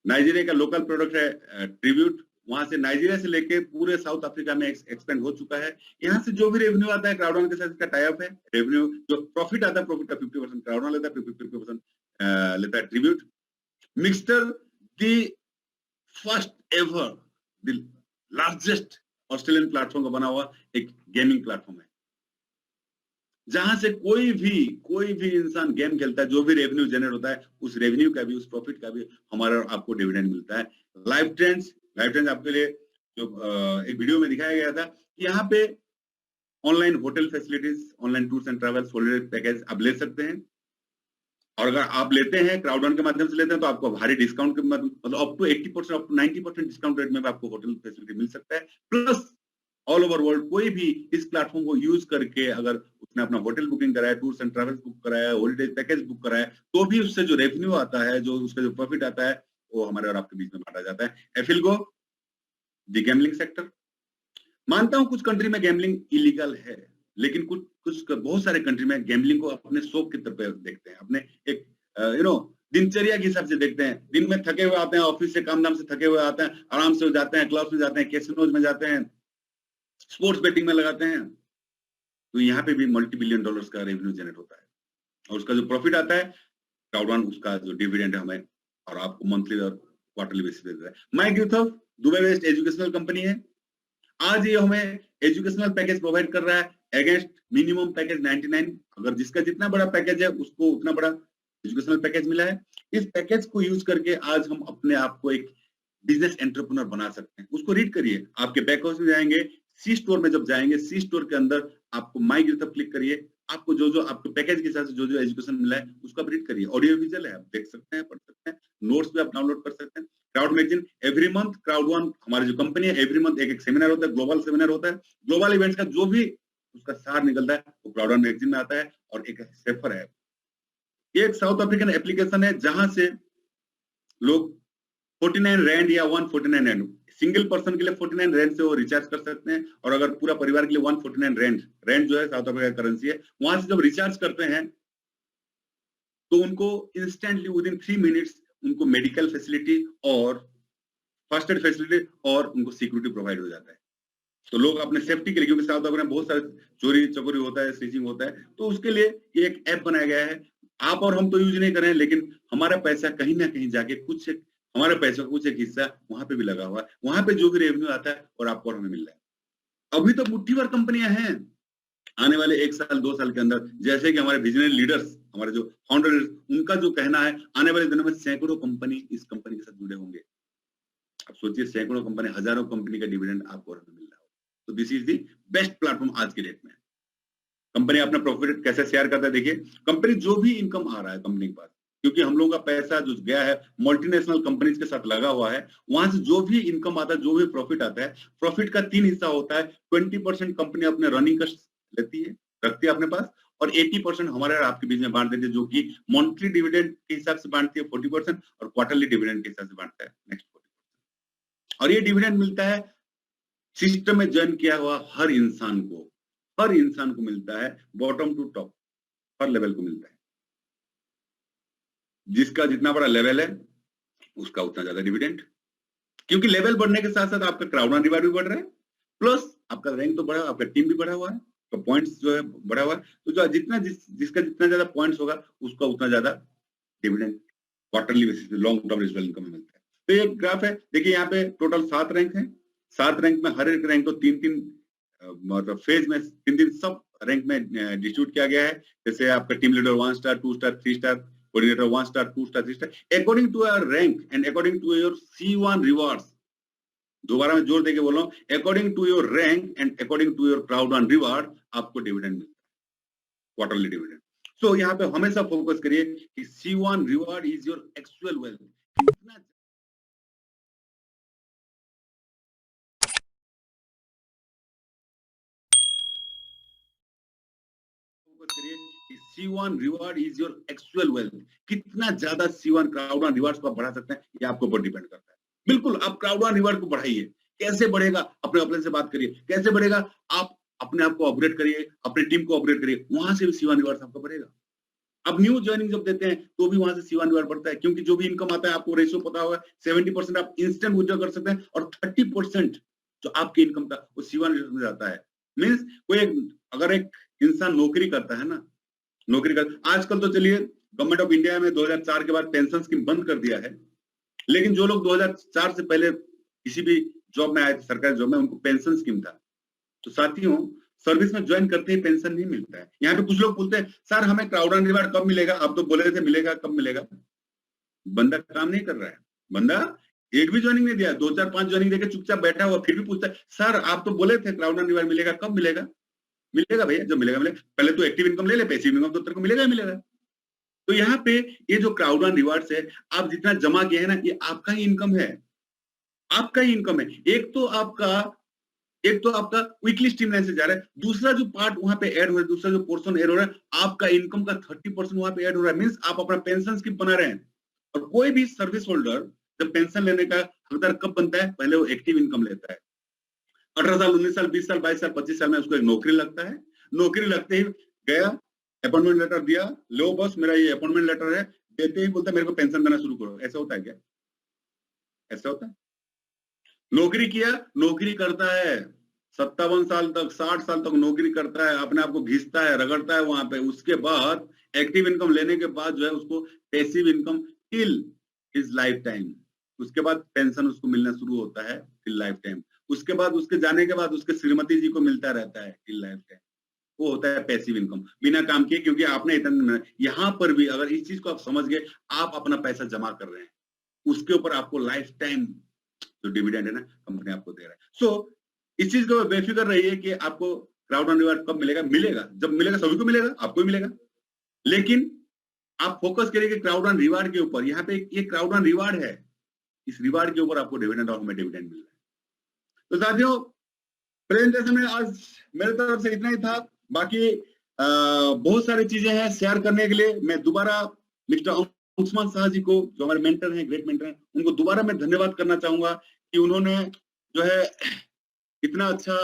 नाइजीरिया का लोकल प्रोडक्ट है ट्रिब्यूट, वहां से नाइजीरिया से लेके पूरे साउथ अफ्रीका में एक्सपेंड हो चुका है। यहाँ से जो भी रेवेन्यू आता है क्राउडॉन के साथ इसका टाई अप है। रेवेन्यू जो प्रॉफिट आता है, प्रॉफिट का 50% क्राउडॉन लेता है, 50% लेता है tribute. Mixter the first ever the largest Australian platform का बना हुआ एक गेमिंग प्लेटफॉर्म है, जहां से कोई भी इंसान गेम खेलता है, जो भी रेवेन्यू जनरेट होता है, उस रेवेन्यू का भी, उस प्रॉफिट का भी हमारा और आपको डिविडेंड मिलता है। लाइफ ट्रेंड्स आपके लिए जो एक वीडियो में दिखाया गया था, यहाँ पे online hotel facilities, online tours and travels, holiday package आप ले सकते हैं। और अगर आप लेते हैं क्राउडॉन के माध्यम से लेते हैं तो आपको भारी डिस्काउंट के मतलब up to 80%, up to 90% discount rate में आपको होटल फैसिलिटी मिल सकता है। प्लस ऑल ओवर वर्ल्ड कोई भी इस प्लेटफॉर्म को यूज करके अगर उसने अपना होटल बुकिंग कराया, टूर्स एंड ट्रैवल्स बुक कराया, हॉलिडे पैकेज बुक कराया, तो भी उससे जो रेवेन्यू आता है, जो उसका जो प्रॉफिट आता है, वो हमारे और आपके बीच में बांटा जाता है। एफिलगो, द गैम्बलिंग सेक्टर। मानता हूं कुछ कंट्री में गैम्बलिंग इलीगल है, लेकिन कुछ कुछ बहुत सारे कंट्री में गैम्बलिंग को अपने शौक की तरफ देखते हैं, अपने एक दिनचर्या के हिसाब से देखते हैं। दिन में थके हुए आते हैं, ऑफिस से काम धाम से थके हुए आते हैं, आराम से जाते हैं, क्लब्स में जाते हैं, कैसिनोज में जाते हैं, स्पोर्ट्स बेटिंग में लगाते हैं। तो यहाँ पे भी मल्टी बिलियन डॉलर्स का रेवेन्यू जनरेट होता है, और उसका जो प्रॉफिट आता है, क्राउडॉन उसका जो डिविडेंड है हमें और आपको मंथली और क्वार्टरली बेसिस पे देता है। My gift Dubai based educational company है। आज ये हमें एजुकेशनल पैकेज प्रोवाइड कर रहा है अगेंस्ट मिनिमम पैकेज 99। अगर जिसका जितना बड़ा पैकेज है उसको उतना बड़ा एजुकेशनल पैकेज मिला है। इस पैकेज को यूज करके आज हम अपने आप को एक बिजनेस एंटरप्रेन्योर बना सकते हैं। उसको रीड करिए, आपके बैक हाउस में जाएंगे, सी स्टोर में जब जाएंगे, सी स्टोर के अंदर आपको माई गिफ्ट क्लिक करिए, आपको जो जो आपके पैकेज के हिसाब से जो जो एजुकेशन मिला है उसको आप रीड करिए। ऑडियो विजुअल है, आप देख सकते हैं, पढ़ सकते हैं, नोट्स भी आप डाउनलोड कर सकते हैं। Crowd magazine every month, crowd one हमारी जो कंपनी है, एवरी मंथ एक एक सेमिनार होता है, ग्लोबल सेमिनार होता है। ग्लोबल इवेंट्स का जो भी उसका सार निकलता है वो क्राउड वन मैगजीन में आता है। और एक सेफर है, ये एक साउथ अफ्रीकन एप्लीकेशन है, जहां से लोग 49 रैंड या 149 रैंड, सिंगल पर्सन के लिए 49 रैंड से वो रिचार्ज कर सकते हैं, और अगर पूरा परिवार के लिए 149 रैंड, रैंड जो है साउथ अफ्रीका की करेंसी है, वहां से जब रिचार्ज करते हैं तो उनको इंस्टेंटली विद इन 3 मिनट्स उनको मेडिकल फैसिलिटी और फर्स्ट एड फैसिलिटी और उनको सिक्योरिटी प्रोवाइड हो जाता है। तो लोग अपने सेफ्टी के लिए, क्योंकि साउथ अफ्रीका में बहुत सारे चोरी चकोरी होता है, स्टिचिंग होता है, तो उसके लिए ये एक ऐप बनाया गया है। आप और हम तो यूज नहीं कर रहे हैं, लेकिन हमारा पैसा कहीं ना कहीं जाके कुछ हमारे पैसे का कुछ एक हिस्सा वहां पे भी लगा हुआ है, वहां पे जो भी रेवेन्यू आता है और आपको और हमें मिल रहा है। अभी तो मुट्ठी भर कंपनियां हैं। आने वाले 1 साल 2 साल के अंदर, जैसे कि हमारे विजनरी लीडर्स, हमारे जो फाउंडर, उनका जो कहना है, आने वाले दिनों में सैकड़ों कंपनी इस कंपनी के साथ जुड़े होंगे। आप सोचिए, सैकड़ों कंपनी, हजारों कंपनी का डिविडेंड आपको और हमें मिल रहा हो। तो this is the best platform आज के डेट में। कंपनी अपना प्रॉफिट कैसे शेयर करता है, देखिए, कंपनी जो भी इनकम आ रहा है कंपनी के पास, क्योंकि हम लोगों का पैसा जो गया है मल्टीनेशनल कंपनीज के साथ लगा हुआ है, वहां से जो भी इनकम आता है, जो भी प्रॉफिट आता है, प्रॉफिट का 3 हिस्सा होता है। 20% कंपनी अपने रनिंग का लेती है, रखती है अपने पास, और 80% हमारे और आपके बीच में बांट देती है, जो कि मंथली डिविडेंड के हिसाब से बांटती है 40%, और क्वार्टरली डिविडेंड के हिसाब से बांटता है नेक्स्ट 40%। और ये डिविडेंड मिलता है सिस्टम में ज्वाइन किया हुआ हर इंसान को, हर इंसान को मिलता है, बॉटम टू टॉप, हर लेवल को मिलता है। जिसका जितना बड़ा लेवल है उसका उतना ज्यादा डिविडेंड, क्योंकि लेवल बढ़ने के साथ साथ आपका क्राउड ऑन रिवार्ड भी बढ़ रहा है, प्लस आपका रैंक तो बढ़ा, आपका टीम भी बढ़ा हुआ है, तो पॉइंट्स जो है बढ़ा हुआ है। तो जो जिसका जितना ज्यादा पॉइंट्स होगा उसका उतना ज्यादा डिविडेंड क्वार्टरली बेसिस पे लॉन्ग टर्म रिजल्ट इनकम में मिलता है। तो ये ग्राफ है, देखिए यहाँ पे टोटल 7 रैंक है। 7 रैंक में हर एक रैंक को 3-3 मतलब फेज में 3 सब रैंक में डिस्ट्रीब्यूट किया गया है। जैसे आपका team leader 1 star, 2 star, 3 star, coordinator 1 star, 2 star, 3 star according to your rank and according to your C1 rewards. दोबारा मैं जोर देके बोल रहा हूँ, according to your rank and according to your CrowdOn reward आपको डिविडेंड मिलता है, क्वार्टरली डिविडेंड। सो यहाँ पे हमेशा फोकस करिए कि C1 reward is your actual wealth. कितना करिए कि C1 reward is your actual wealth. कितना ज्यादा C1 क्राउड ऑन रिवार्ड्स को आप बढ़ा सकते हैं, ये आपके ऊपर डिपेंड करता है। बिल्कुल आप क्राउड ऑन रिवार्ड को बढ़ाइए। कैसे बढ़ेगा? अपने अपने से बात करिए। कैसे बढ़ेगा? आप अपने आप को अपग्रेड करिए, अपनी टीम को अपग्रेड करिए, वहां से भी C1 रिवार्ड्स आपका बढ़ेगा। अब न्यू ज्वाइनिंग जब देते हैं तो भी वहां से C1 रिवार्ड बढ़ता है, क्योंकि जो भी इनकम आता है आपको रेशियो पता होगा, 70% आप इंस्टेंट विथड्रॉ कर सकते हैं और 30% जो आपकी इनकम था वो C1 में जाता है। मींस कोई अगर एक इंसान नौकरी करता है ना, नौकरी कर आजकल तो चलिए गवर्नमेंट ऑफ इंडिया में 2004 के बाद पेंशन स्कीम बंद कर दिया है, लेकिन जो लोग 2004 से पहले किसी भी जॉब में आए थे, सरकारी जॉब में, उनको पेंशन स्कीम था। तो साथियों, सर्विस में ज्वाइन करते ही पेंशन नहीं मिलता है। यहाँ पे कुछ लोग बोलते हैं सर हमें क्राउड ऑन रिवार्ड कब मिलेगा, आप तो बोले थे मिलेगा, कब मिलेगा? बंदा काम नहीं कर रहा है, बंदा एक भी ज्वाइनिंग नहीं दिया, 2 4 5 ज्वाइनिंग देके चुपचाप बैठा हुआ, फिर भी पूछता है सर आप तो बोले थे क्राउड ऑन रिवार्ड मिलेगा, कब मिलेगा? मिलेगा भैया, जब मिलेगा मिलेगा। पहले तो एक्टिव इनकम ले ले, पैसिव इनकम तो तेरे को मिलेगा ही मिलेगा। तो यहाँ पे ये जो क्राउड ऑन रिवार्ड्स है, आप जितना जमा किए हैं ना, ये आपका ही इनकम है, आपका ही इनकम है। एक तो आपका वीकली स्ट्रीमलाइन से जा रहा है, दूसरा जो पार्ट वहां पे ऐड हो रहा है, दूसरा जो पोर्शन ऐड हो रहा है, आपका इनकम का 30% वहां पे ऐड हो रहा है। मींस आप अपना पेंशन स्कीम बना रहे हैं। और कोई भी सर्विस होल्डर जब पेंशन लेने का हकदार कब बनता है? पहले वो एक्टिव इनकम लेता है। 18 साल, 19 साल, 20 साल, 22 साल, 25 साल में उसको एक नौकरी लगता है। नौकरी लगते ही गया, अपॉइंटमेंट लेटर दिया, लो बस मेरा ये अपॉइंटमेंट लेटर है, देते ही बोलता है मेरे को पेंशन देना शुरू करो। ऐसा होता है क्या? ऐसा होता है? नौकरी किया, नौकरी करता है 57 साल तक, 60 साल तक नौकरी करता है, अपने आप को घिसता है, रगड़ता है वहां पे। उसके बाद एक्टिव इनकम लेने के बाद जो है उसको passive income till his life time, उसके बाद पेंशन उसको मिलना शुरू होता है टिल लाइफ टाइम। उसके बाद उसके जाने के बाद उसके श्रीमती जी को मिलता रहता है टिल लाइफ टाइम। वो होता है पैसिव इनकम, बिना काम किए, क्योंकि आपने इतना। यहाँ पर भी अगर इस चीज को आप समझ गए, आप अपना पैसा जमा कर रहे हैं, उसके ऊपर आपको लाइफ टाइम जो डिविडेंड है ना, कंपनी आपको दे रहा है। सो इस चीज को बेफिक्र रहिए कि आपको क्राउड ऑन रिवार्ड कब मिलेगा। मिलेगा, जब मिलेगा सभी को मिलेगा, आपको भी मिलेगा। लेकिन आप फोकस करिए कि क्राउड ऑन रिवार्ड के ऊपर। यहाँ पे ये क्राउड ऑन रिवार्ड है, इस रिवार्ड के ऊपर आपको डिविडेंड और हमें डिविडेंड मिल रहा है। तो साथियों, प्रेजेंटेशन में आज मेरे तरफ से इतना ही था। बाकी बहुत सारी चीजें हैं शेयर करने के लिए। मैं दोबारा मिस्टर उस्मान शाह जी को, जो हमारे मेंटर हैं, ग्रेट मेंटर हैं, उनको दोबारा मैं धन्यवाद करना चाहूंगा कि उन्होंने जो है इतना अच्छा